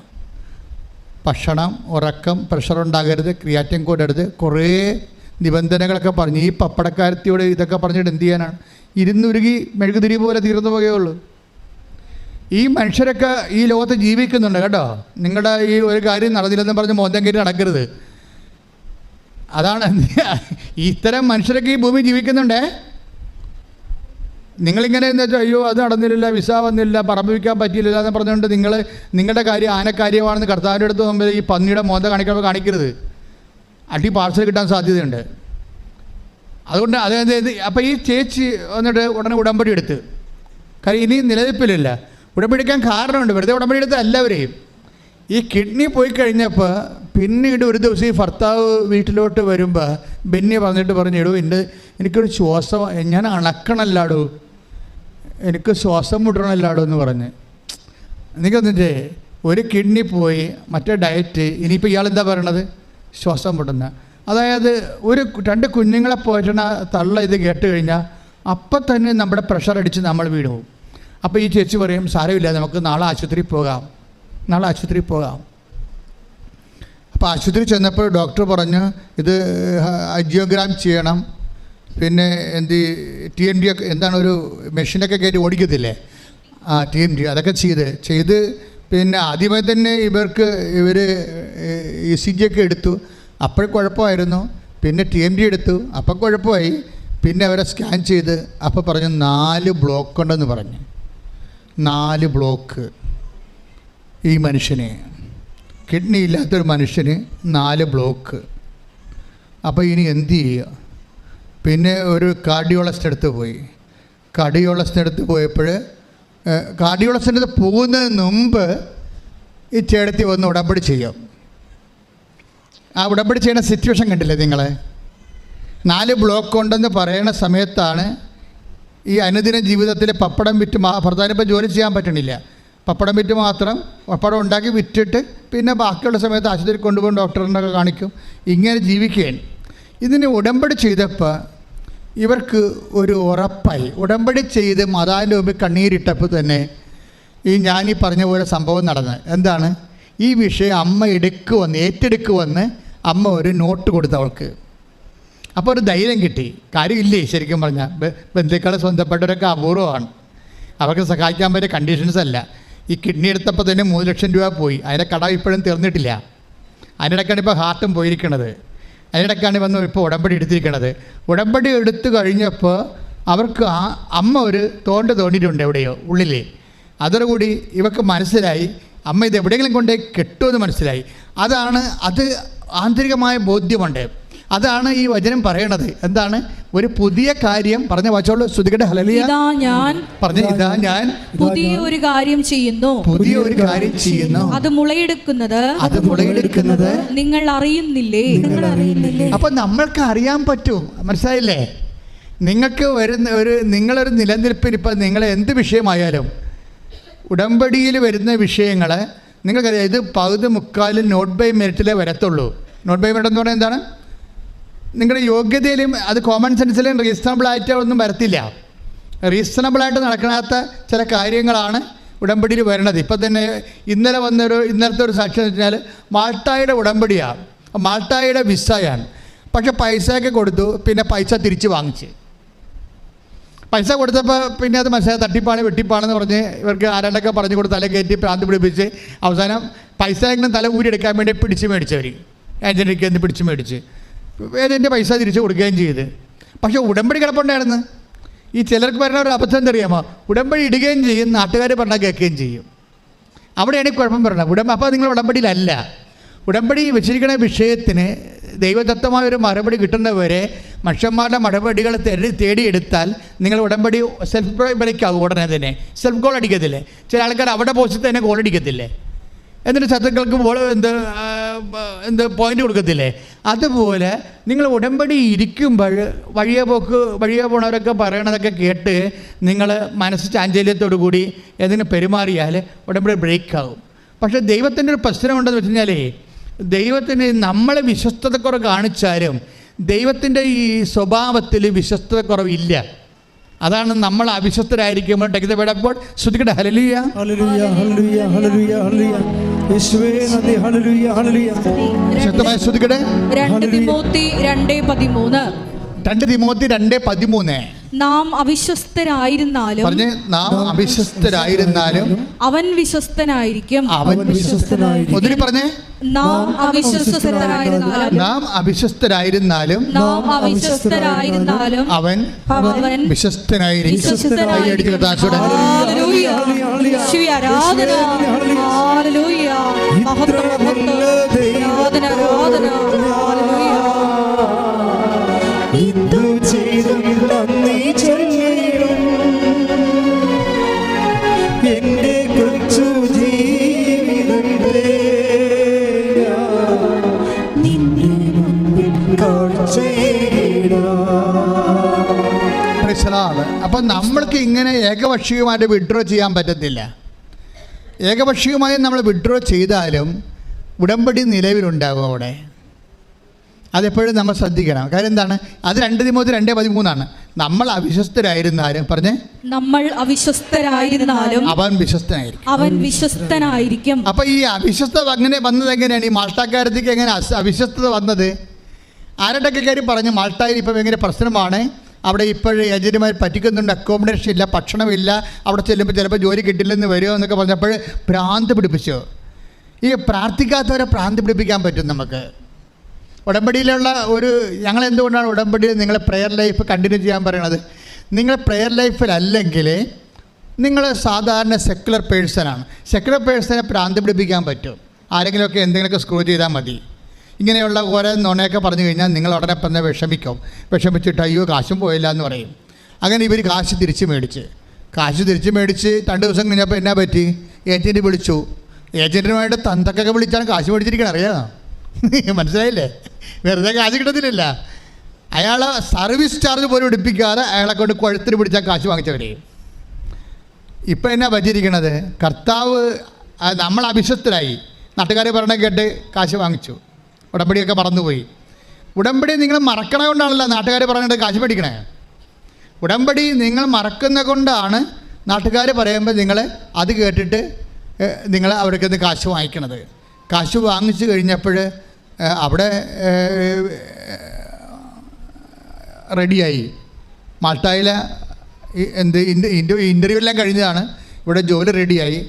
ഭക്ഷണം, ഉറക്കം, പ്രഷർ ഉണ്ടാകരുത്, ക്രിയാറ്റിൻ കൂടരുത്, കുറേ നിബന്ധനകളൊക്കെ പറഞ്ഞു. ഈ പപ്പടക്കാരത്തിയോട് ഇതൊക്കെ പറഞ്ഞിട്ട് എന്ത് ചെയ്യാനാണ്? ഇരുന്നുരുകി മെഴുകുതിരി പോലെ തീർന്നു പോകുകയുള്ളൂ. ഈ മനുഷ്യരൊക്കെ ഈ ലോകത്ത് ജീവിക്കുന്നുണ്ട് കേട്ടോ. നിങ്ങളുടെ ഈ ഒരു കാര്യം നടന്നില്ലെന്ന് പറഞ്ഞ് മോന്തം കയറ്റി നടക്കരുത്. അതാണ് ഇത്തരം മനുഷ്യരൊക്കെ ഈ ഭൂമി ജീവിക്കുന്നുണ്ടേ. നിങ്ങളിങ്ങനെ എന്താ വെച്ചാൽ അയ്യോ അത് നടന്നില്ല, വിസ വന്നില്ല, പറമ്പ് വയ്ക്കാൻ പറ്റിയില്ല എന്ന് പറഞ്ഞുകൊണ്ട് നിങ്ങളുടെ കാര്യം ആനക്കാര്യമാണെന്ന് കർത്താവിൻ്റെ അടുത്ത് മുമ്പിൽ ഈ പന്നിയുടെ മോന്ത കാണിക്കരുത്. അടി പാർസൽ കിട്ടാൻ സാധ്യതയുണ്ട്. അതുകൊണ്ട് അതായത് അപ്പോൾ ഈ ചേച്ചി വന്നിട്ട് ഉടനെ ഉടമ്പടി എടുത്ത്, കാര്യം ഇനി നിലനിൽപ്പിലില്ല. ഉടമ്പടി എടുക്കാൻ കാരണമുണ്ട്, വെറുതെ ഉടമ്പടി എടുത്ത എല്ലാവരെയും. ഈ കിഡ്നി പോയി കഴിഞ്ഞപ്പോൾ പിന്നീട് ഒരു ദിവസം ഈ ഭർത്താവ് വീട്ടിലോട്ട് വരുമ്പോൾ ബെന്നി പറഞ്ഞു എടോ എനിക്കൊരു ശ്വാസം, ഞാൻ അണക്കണല്ലാടോ, എനിക്ക് ശ്വാസം മുട്ടണമല്ലാടോ എന്ന് പറഞ്ഞ്. എനിക്കൊന്നിട്ടേ ഒരു കിഡ്നി പോയി, മറ്റേ ഡയറ്റ്, ഇനിയിപ്പോൾ ഇയാളെന്താ പറയണത്? ശ്വാസം മുട്ടുന്ന. അതായത് 2 കുഞ്ഞുങ്ങളെ പോറ്റണ തള്ള ഇത് കേട്ട് കഴിഞ്ഞാൽ അപ്പം തന്നെ നമ്മുടെ പ്രഷർ അടിച്ച് നമ്മൾ വീണു പോകും. അപ്പോൾ ഈ ചേച്ചി പറയും സാരമില്ല, നമുക്ക് നാളെ ആശുപത്രിയിൽ പോകാം. അപ്പോൾ ആശുപത്രി ചെന്നപ്പോൾ ഡോക്ടർ പറഞ്ഞു ഇത് ആൻജിയോഗ്രാം ചെയ്യണം, പിന്നെ TMD ഒക്കെ എന്താണ് ഒരു മെഷീനൊക്കെ കയറ്റി ഓടിക്കത്തില്ലേ, TMD അതൊക്കെ ചെയ്ത് പിന്നെ ആദ്യമേ തന്നെ ഇവർ ECG ഒക്കെ എടുത്തു, അപ്പോൾ കുഴപ്പമായിരുന്നു. പിന്നെ TMD എടുത്തു, അപ്പം കുഴപ്പമായി. പിന്നെ അവരെ സ്കാൻ ചെയ്ത് അപ്പോൾ പറഞ്ഞു 4 ബ്ലോക്ക് ഉണ്ടെന്ന് പറഞ്ഞു. 4 ബ്ലോക്ക്. ഈ മനുഷ്യന് കിഡ്നി ഇല്ലാത്തൊരു മനുഷ്യന് 4 ബ്ലോക്ക്. അപ്പോൾ ഇനി എന്ത് ചെയ്യുക? പിന്നെ ഒരു കാർഡിയോളജിസ്റ്റ് അടുത്ത് പോയി. കാർഡിയോളജിസ്റ്റ് അടുത്ത് പോയപ്പോൾ കാർഡിയോളജിസ്റ്റ് അടുത്ത് പോകുന്നതിന് മുമ്പ് ഈ ചേട്ടത്തി വന്ന് ഉടമ്പടി ചെയ്യും. ആ ഉടമ്പടി ചെയ്യുന്ന സിറ്റുവേഷൻ കണ്ടില്ലേ നിങ്ങൾ? 4 ബ്ലോക്ക് ഉണ്ടെന്ന് പറയുന്ന സമയത്താണ് ഈ അനുദിന ജീവിതത്തിൽ പപ്പടം വിറ്റ് ഭർത്താവിന് ഇപ്പോൾ ജോലി ചെയ്യാൻ പറ്റണില്ല. പപ്പടം വിറ്റ് മാത്രം പപ്പടം ഉണ്ടാക്കി വിറ്റിട്ട് പിന്നെ ബാക്കിയുള്ള സമയത്ത് ആശുപത്രി കൊണ്ടുപോകും, ഡോക്ടറിനൊക്കെ കാണിക്കും, ഇങ്ങനെ ജീവിക്കുകയാണ്. ഇതിന് ഉടമ്പടി ചെയ്തപ്പോൾ ഇവർക്ക് ഒരു ഉറപ്പായി. ഉടമ്പടി ചെയ്ത് മാതാവിൻ്റെ മുമ്പിൽ കണ്ണീരിട്ടപ്പോൾ തന്നെ ഞാനീ പറഞ്ഞ പോലെ സംഭവം നടന്ന് എന്താണ്, ഈ വിഷയം അമ്മ ഏറ്റെടുക്കുവന്ന് അമ്മ ഒരു നോട്ട് കൊടുത്തു അവൾക്ക്. അപ്പോൾ ഒരു ധൈര്യം കിട്ടി. കാര്യമില്ലേ ശരിക്കും പറഞ്ഞാൽ ബന്ധുക്കളെ സ്വന്തപ്പെട്ടവരൊക്കെ അപൂർവമാണ്, അവർക്ക് സഹായിക്കാൻ പറ്റിയ കണ്ടീഷൻസ് അല്ല. ഈ കിഡ്നി എടുത്തപ്പോൾ തന്നെ 3 ലക്ഷം രൂപ പോയി. അതിൻ്റെ കടം ഇപ്പോഴും തീർന്നിട്ടില്ല. അതിനിടയ്ക്കാണ് ഇപ്പോൾ ഹാർട്ടും പോയിരിക്കണത്. അതിനിടയ്ക്കാണ് വന്ന് ഇപ്പോൾ ഉടമ്പടി എടുത്തിരിക്കണത്. ഉടമ്പടി എടുത്തു കഴിഞ്ഞപ്പോൾ അവർക്ക് അമ്മ ഒരു തോണ്ടിയിട്ടുണ്ട് എവിടെയോ ഉള്ളിൽ. അതോടുകൂടി ഇവർക്ക് മനസ്സിലായി അമ്മ ഇത് എവിടെയെങ്കിലും കൊണ്ടേ കെട്ടുമെന്ന് മനസ്സിലായി. അത് ആന്തരികമായ ബോധ്യമുണ്ട്. അതാണ് ഈ വചനം പറയണത്. എന്താണ്? ഒരു പുതിയ കാര്യം പറഞ്ഞ വാച്ചോളൂ. ശ്രുതികടെ ഹല്ലേലൂയ. ഇതാ ഞാൻ പുതിയ ഒരു കാര്യം ചെയ്യുന്നു. അത് മുളയെടുക്കുന്നത് നിങ്ങൾ അറിയുന്നില്ലേ? അപ്പൊ നമ്മൾക്ക് അറിയാൻ പറ്റും. മനസ്സിലായില്ലേ? നിങ്ങൾക്ക് നിങ്ങളൊരു നിലനിൽപ്പിന് ഇപ്പം നിങ്ങൾ എന്ത് വിഷയമായാലും ഉടമ്പടിയിൽ വരുന്ന വിഷയങ്ങൾ നിങ്ങൾക്കറിയാം. ഇത് പകുതി മുക്കാലും നോട്ട് ബൈ മെറിറ്റിലേ വരത്തുള്ളൂ. നോട്ട് ബൈ മെറിറ്റ് എന്ന് പറഞ്ഞാൽ എന്താണ്? നിങ്ങളുടെ യോഗ്യതയിലും അത് കോമൺ സെൻസിലും റീസണബിളായിട്ട് ഒന്നും വരത്തില്ല. റീസണബിളായിട്ട് നടക്കാത്ത ചില കാര്യങ്ങളാണ് ഉടമ്പടിയിൽ വരണത്. ഇപ്പം തന്നെ ഇന്നലത്തെ ഒരു സാക്ഷ്യം എന്ന് വെച്ചാൽ മാൾട്ടായുടെ ഉടമ്പടിയാണ്, മാൾട്ടായുടെ വിസയാണ്. പക്ഷെ പൈസയൊക്കെ കൊടുത്തു, പിന്നെ പൈസ തിരിച്ച് വാങ്ങിച്ച്. പൈസ കൊടുത്തപ്പോൾ പിന്നെ അത് മനസ്സിലായി തട്ടിപ്പാണ് വെട്ടിപ്പാണെന്ന് പറഞ്ഞ് ഇവർക്ക് ആരാണ്ടൊക്കെ പറഞ്ഞു കൊടുത്ത് തല കയറ്റി പ്രാന്ത് പിടിപ്പിച്ച് അവസാനം പൈസ എങ്ങനെ തല ഊരിയെടുക്കാൻ വേണ്ടി പിടിച്ച് മേടിച്ചവർ ഏജൻറ്റിക്ക് എന്ന് പിടിച്ച് മേടിച്ച് ഏജൻറ്റ് പൈസ തിരിച്ച് കൊടുക്കുകയും ചെയ്ത്. പക്ഷേ ഉടമ്പടി കിടപ്പുണ്ടായിരുന്നു. ഈ ചിലർക്ക് വരുന്ന ഒരു അബദ്ധം എന്തറിയാമോ? ഉടമ്പടി ഇടുകയും ചെയ്യും, നാട്ടുകാർ പറഞ്ഞാൽ കേൾക്കുകയും ചെയ്യും. അവിടെയാണ് കുഴപ്പം പറയുന്നത്. അപ്പോൾ നിങ്ങൾ ഉടമ്പടിയിലല്ല. ഉടമ്പടി വെച്ചിരിക്കുന്ന വിഷയത്തിന് ദൈവദത്തമായൊരു മറുപടി കിട്ടുന്നവരെ മനുഷ്യന്മാരുടെ മറുപടികൾ തേടിയെടുത്താൽ നിങ്ങൾ ഉടമ്പടി സെൽഫ് ബ്രേക്ക് ആകും. ഉടനെ തന്നെ സെൽഫ് ഗോൾ അടിക്കത്തില്ലേ? ചില ആൾക്കാർ അവിടെ പോസ്റ്റ് തന്നെ ഗോൾ അടിക്കത്തില്ലേ? എന്നിട്ട് ശത്രുക്കൾക്ക് എന്ത് പോയിൻ്റ് കൊടുക്കത്തില്ലേ? അതുപോലെ നിങ്ങൾ ഉടമ്പടി ഇരിക്കുമ്പോൾ വഴിയെ പോണവരൊക്കെ പറയണതൊക്കെ കേട്ട് നിങ്ങൾ മനസ്സ് ചാഞ്ചല്യത്തോടു കൂടി ഏതിന് പെരുമാറിയാൽ ഉടമ്പടി ബ്രേക്കാവും. പക്ഷേ ദൈവത്തിൻ്റെ ഒരു പ്രശ്നമുണ്ടെന്ന് വെച്ച് കഴിഞ്ഞാൽ ദൈവത്തിന് നമ്മളെ വിശ്വസ്തതക്കുറവ് കാണിച്ചാലും ദൈവത്തിൻ്റെ ഈ സ്വഭാവത്തിൽ വിശ്വസ്തതക്കുറവില്ല. അതാണ് നമ്മൾ അവിശ്വസ്തരായിരിക്കുമ്പോൾ ടെക്തപ്പെടുമ്പോൾ ശ്രുതിക്കട്ടെ ഹല്ലേലൂയ ഹല്ലേലൂയ ഹല്ലേലൂയ ഹല്ലേലൂയ ഹല്ലേലൂയ യേശുവേ നന്ദി ഹല്ലേലൂയ ഹല്ലേലൂയ ശക്തമായി ശ്രുതിക്കട്ടെ. 2 തിമോത്തി 2:13 2 തിമോത്തി 2:13 നാം അവിശ്വസ്തരായിരുന്നാലും അവൻ വിശ്വസ്തനായിരിക്കും. ഒന്നിനി പറഞ്ഞേ. നാം അവിശ്വസ്തരായിരുന്നാലും അവൻ വിശ്വസ്തനായിരിക്കും. എന്റെ കൊച്ചു ജീവിതത്തെ നിന്റെ മുമ്പിൽ അപ്പം നമ്മൾക്ക് ഇങ്ങനെ ഏകപക്ഷീയമായിട്ട് വിഡ്രോ ചെയ്യാൻ പറ്റത്തില്ല. ഏകപക്ഷീയമായി നമ്മൾ വിഡ്രോ ചെയ്താലും ഉടമ്പടി നിലവിലുണ്ടാകും അവിടെ. അതെപ്പോഴും നമ്മൾ ശ്രദ്ധിക്കണം. കാര്യം എന്താണ്? അത് 2 തിമോത്തി 2:13 നമ്മൾ അവിശ്വസ്തരായിരുന്നാലും അവൻ വിശ്വസ്തനായിരിക്കും. അപ്പൊ ഈ അവിശ്വസ്തത അങ്ങനെ വന്നത് എങ്ങനെയാണ്? ഈ മാൾട്ടാക്കാരത്തേക്ക് എങ്ങനെ അവിശ്വസ്തത വന്നത്? ആരുടെയൊക്കെ കാര്യം പറഞ്ഞു മാൾട്ടായിൽ ഇപ്പം എങ്ങനെ പ്രശ്നമാണ്. അവിടെ ഇപ്പോഴും ഏജന്റുമാർ പറ്റിക്കുന്നുണ്ട്, അക്കോമഡേഷൻ ഇല്ല, ഭക്ഷണമില്ല, അവിടെ ചെല്ലുമ്പോൾ ചിലപ്പോൾ ജോലി കിട്ടില്ലെന്ന് വരുമോ എന്നൊക്കെ പറഞ്ഞപ്പോൾ ഭ്രാന്ത് പിടിപ്പിച്ചു. ഈ പ്രാർത്ഥിക്കാത്തവരെ ഭ്രാന്ത് പിടിപ്പിക്കാൻ പറ്റും നമുക്ക്. ഉടമ്പടിയിലുള്ള ഞങ്ങൾ എന്തുകൊണ്ടാണ് ഉടമ്പടിയിൽ നിങ്ങളെ പ്രെയർ ലൈഫ് കണ്ടിന്യൂ ചെയ്യാൻ പറയണത്? നിങ്ങൾ പ്രെയർ ലൈഫിലല്ലെങ്കിൽ നിങ്ങൾ സാധാരണ സെക്കുലർ പേഴ്സണാണ്. സെക്കുലർ പേഴ്സണെ ഭ്രാന്ത് പിടിപ്പിക്കാൻ പറ്റും. ആരെങ്കിലുമൊക്കെ എന്തെങ്കിലുമൊക്കെ സ്ക്രൂ ചെയ്താൽ മതി. ഇങ്ങനെയുള്ള ഓരോ നുണയൊക്കെ പറഞ്ഞു കഴിഞ്ഞാൽ നിങ്ങൾ ഉടനെ തന്നെ വിഷമിച്ചിട്ട് അയ്യോ കാശും പോയില്ല എന്ന് പറയും. അങ്ങനെ ഇവർ കാശ് തിരിച്ച് മേടിച്ച് 2 ദിവസം കഴിഞ്ഞപ്പോൾ എന്നാ പറ്റി? ഏജൻറ്റ് വിളിച്ചു. ഏജൻറ്റിനുമായിട്ട് തന്തക്കൊക്കെ വിളിച്ചാണ് കാശ് മേടിച്ചിരിക്കണം, അറിയാമോ? മനസ്സിലായില്ലേ? വെറുതെ കാശ് കിട്ടത്തില്ല. അയാൾ സർവീസ് ചാർജ് പോലും എടുപ്പിക്കാതെ അയാളെ കൊണ്ട് കഴുത്തിന് പിടിച്ചാൽ കാശ് വാങ്ങിച്ചവരെ. ഇപ്പം എന്നാ പറ്റിയിരിക്കണത്? കർത്താവ് നമ്മൾ അവിശ്വസ്തരായി. നാട്ടുകാർ പറഞ്ഞ കേട്ട് കാശ് വാങ്ങിച്ചു. ഉടമ്പടിയൊക്കെ മറന്നുപോയി. ഉടമ്പടി നിങ്ങൾ മറക്കണ കൊണ്ടാണല്ലോ നാട്ടുകാർ പറഞ്ഞിട്ട് കാശ് മേടിക്കണേ. ഉടമ്പടി നിങ്ങൾ മറക്കുന്ന കൊണ്ടാണ് നാട്ടുകാർ പറയുമ്പോൾ നിങ്ങൾ അത് കേട്ടിട്ട് നിങ്ങൾ അവിടേക്ക് നിന്ന് കാശ് വാങ്ങിക്കണത്. കാശ് വാങ്ങിച്ചു കഴിഞ്ഞപ്പോൾ അവിടെ റെഡിയായി. മാൾട്ടായിലെ ഇൻ്റർവ്യൂ എല്ലാം കഴിഞ്ഞതാണ്. ഇവിടെ ജോലി റെഡിയായി.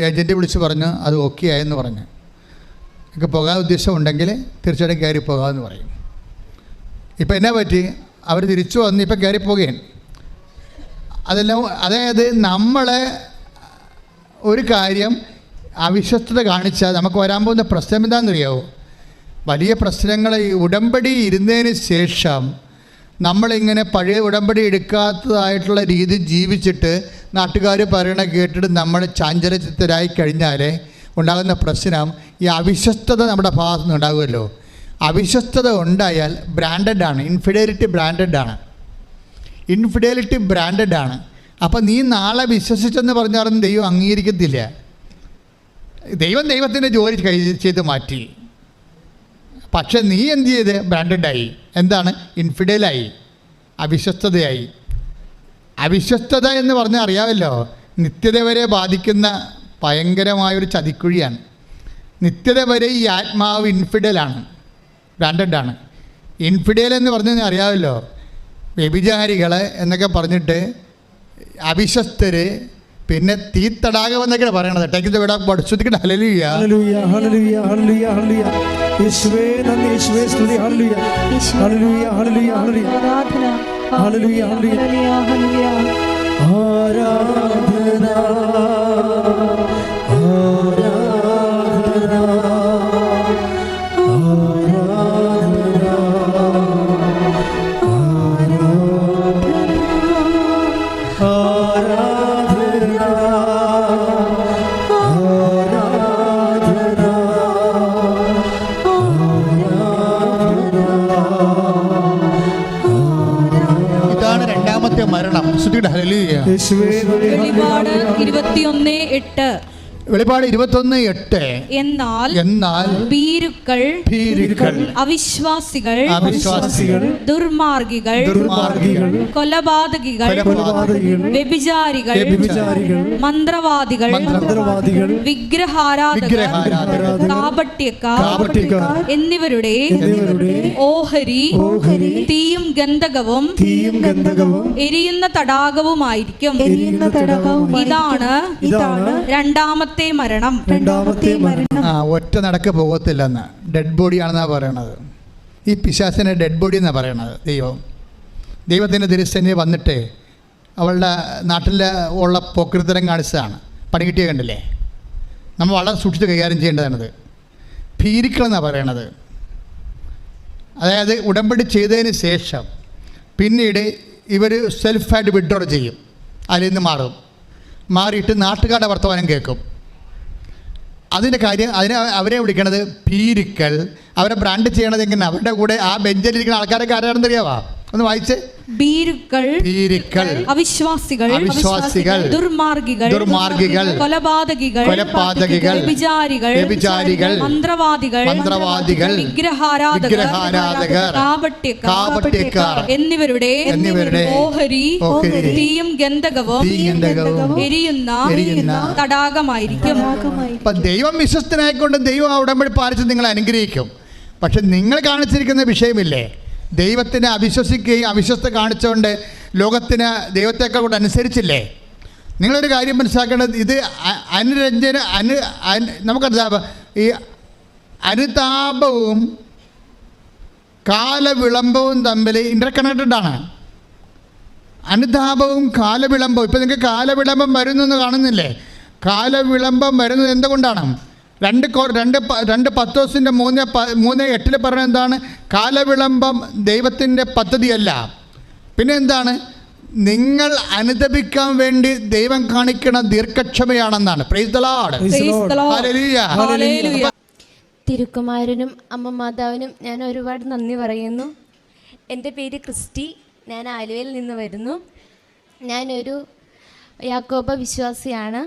ഏജൻറ്റ് വിളിച്ച് പറഞ്ഞു അത് ഓക്കെ ആയെന്ന് പറഞ്ഞു. എനിക്ക് പോകാൻ ഉദ്ദേശമുണ്ടെങ്കിൽ തീർച്ചയായിട്ടും കയറി പോകാമെന്ന് പറയും. ഇപ്പം എന്നാ പറ്റി? അവർ തിരിച്ചു വന്ന് ഇപ്പം കയറി പോകുകയാണ്. അതെല്ലാം അതായത് നമ്മളെ ഒരു കാര്യം അവിശ്വസ്തത കാണിച്ചാൽ നമുക്ക് വരാൻ പോകുന്ന പ്രശ്നം എന്താണെന്നറിയാമോ? വലിയ പ്രശ്നങ്ങൾ. ഈ ഉടമ്പടി ഇരുന്നതിന് ശേഷം നമ്മളിങ്ങനെ പഴയ ഉടമ്പടി എടുക്കാത്തതായിട്ടുള്ള രീതി ജീവിച്ചിട്ട് നാട്ടുകാർ പറയണ കേട്ടിട്ട് നമ്മൾ ചാഞ്ചലചിത്തരായി കഴിഞ്ഞാൽ ഉണ്ടാകുന്ന പ്രശ്നം ഈ അവിശ്വസ്തത നമ്മുടെ ഭാഗത്തു നിന്ന് ഉണ്ടാകുമല്ലോ. അവിശ്വസ്തത ഉണ്ടായാൽ ബ്രാൻഡഡാണ്. ഇൻഫിഡലിറ്റി ബ്രാൻഡഡാണ്. അപ്പം നീ നാളെ വിശ്വസിച്ചെന്ന് പറഞ്ഞാലും ദൈവം അംഗീകരിക്കത്തില്ല. ദൈവത്തിൻ്റെ ജോലി ചെയ്ത് മാറ്റി. പക്ഷെ നീ എന്ത് ചെയ്ത്? ബ്രാൻഡഡായി. എന്താണ്? ഇൻഫിഡലായി, അവിശ്വസ്തതയായി. അവിശ്വസ്തത എന്ന് പറഞ്ഞാൽ അറിയാമല്ലോ, നിത്യത വരെ ബാധിക്കുന്ന ഭയങ്കരമായൊരു ചതിക്കുഴിയാണ്. നിത്യത വരെ ഈ ആത്മാവ് ഇൻഫിഡലാണ്, ബ്രാൻഡഡാണ്. ഇൻഫിഡൽ എന്ന് പറഞ്ഞാൽ അറിയാമല്ലോ, വ്യഭിചാരികൾ എന്നൊക്കെ പറഞ്ഞിട്ട് അവിശ്വസ്തർ, പിന്നെ തീത്തടാകം എന്നൊക്കെയാണ് പറയണത്. ടേക്ക് ഇവിടെ പഠിച്ചിട്ട് ഹല്ലേലൂയ ഹല്ലേലൂയ ഹല്ലേലൂയ ഹല്ലേലൂയ ഹല്ലേലൂയ യേശുവേ നന്ദി, യേശുവേ സ്തുതി. ഹല്ലേലൂയ ഹല്ലേലൂയ ഹല്ലേലൂയ ഹല്ലേലൂയ ആരാധന ഹല്ലേലൂയ ഹല്ലേലൂയ ഹല്ലേലൂയ ആരാധന മരണം. വെളിപാട് 21:8. എന്നാൽ ഭീരുക്കൾ, അവിശ്വാസികൾ, ദുർമാർഗികൾ, കൊലപാതകികൾ, വ്യഭിചാരികൾ, മന്ത്രവാദികൾ, വിഗ്രഹാരാധകർ, കാപട്യക്കാർ എന്നിവരുടെ ഓഹരി തീയും ഗന്ധകവും എരിയുന്ന തടാകവുമായിരിക്കും. ഇതാണ് രണ്ടാമത്തെ മരണം. ഒറ്റ നടക്ക് പോകത്തില്ലെന്ന്. ഡെഡ് ബോഡിയാണെന്നാണ് പറയണത്. ഈ പിശാചിനെ ഡെഡ് ബോഡി എന്നാണ് പറയണത്. ദൈവത്തിൻ്റെ തിരുസന്നിധി വന്നിട്ട് അവളുടെ നാട്ടിൽ ഉള്ള പോക്കൃത്തരം കാണിച്ചതാണ്. പണി കിട്ടിയ കണ്ടില്ലേ? നമ്മൾ വളരെ സൂക്ഷിച്ച് കൈകാര്യം ചെയ്യേണ്ടതാണത്. ഭീരുക്കളെന്നാണ് പറയണത്. അതായത് ഉടമ്പടി ചെയ്തതിന് ശേഷം പിന്നീട് ഇവർ സെൽഫായിട്ട് വിഡ്രോ ചെയ്യും. അതിൽ നിന്ന് മാറിയിട്ട് നാട്ടുകാരുടെ വർത്തമാനം കേൾക്കും. അതിൻ്റെ കാര്യം അവരെ വിളിക്കണത് ഭീരുക്കൾ. അവരെ ബ്രാൻഡ് ചെയ്യണത് എങ്ങനെ? അവരുടെ കൂടെ ആ ബെഞ്ചിലിരിക്കുന്ന ആൾക്കാരൊക്കെ ആരാണെന്ന് അറിയാവാ? ഒന്ന് വായിച്ച്. ഭീരുക്കൾ, അവിശ്വാസികൾ, ദുർമാർഗികൾ, കൊലപാതകികൾ, വ്യഭിചാരികൾ, മന്ത്രവാദികൾ, വിഗ്രഹാരാധകർ, കാപട്യക്കാർ എന്നിവരുടെ ഓഹരി തീയും ഗന്ധകവും എരിയുന്ന തടാകമായിരിക്കും. ദൈവം വിശ്വസ്തനായിക്കൊണ്ട് ദൈവം ഉടമ്പടി പാലിച്ച് നിങ്ങളെ അനുഗ്രഹിക്കും. പക്ഷെ നിങ്ങൾ കാണിച്ചിരിക്കുന്ന വിഷയമില്ലേ, ദൈവത്തിനെ അവിശ്വസിക്കുകയും അവിശ്വസ്ത കാണിച്ചുകൊണ്ട് ലോകത്തിന് ദൈവത്തേക്കാൾ കൂടെ അനുസരിച്ചില്ലേ? നിങ്ങളൊരു കാര്യം മനസ്സിലാക്കേണ്ടത്, ഇത് നമുക്കറിയാം, ഈ അനുതാപവും കാലവിളംബവും തമ്മിൽ ഇൻ്റർ കണക്റ്റഡ് ആണ്. അനുതാപവും കാലവിളംബവും. ഇപ്പം നിങ്ങൾക്ക് കാലവിളംബം വരുന്നെന്ന് കാണുന്നില്ലേ? കാലവിളംബം വരുന്നത് എന്തുകൊണ്ടാണ്? 2 പത്രോസിൻ്റെ 3:8 പറഞ്ഞത് എന്താണ്? കാലവിളംബം ദൈവത്തിൻ്റെ പദ്ധതിയല്ല. പിന്നെ എന്താണ്? നിങ്ങൾ അനുദപിക്കാൻ വേണ്ടി ദൈവം കാണിക്കുന്ന ദീർഘക്ഷമയാണെന്നാണ്. Praise the Lord. ഹല്ലേലൂയ. തിരുക്കുമാരനും അമ്മ മാതാവിനും ഞാൻ ഒരുപാട് നന്ദി പറയുന്നു. എൻ്റെ പേര് ക്രിസ്റ്റി. ഞാൻ ആലുവയിൽ നിന്ന് വരുന്നു. ഞാനൊരു യാക്കോബ വിശ്വാസിയാണ്.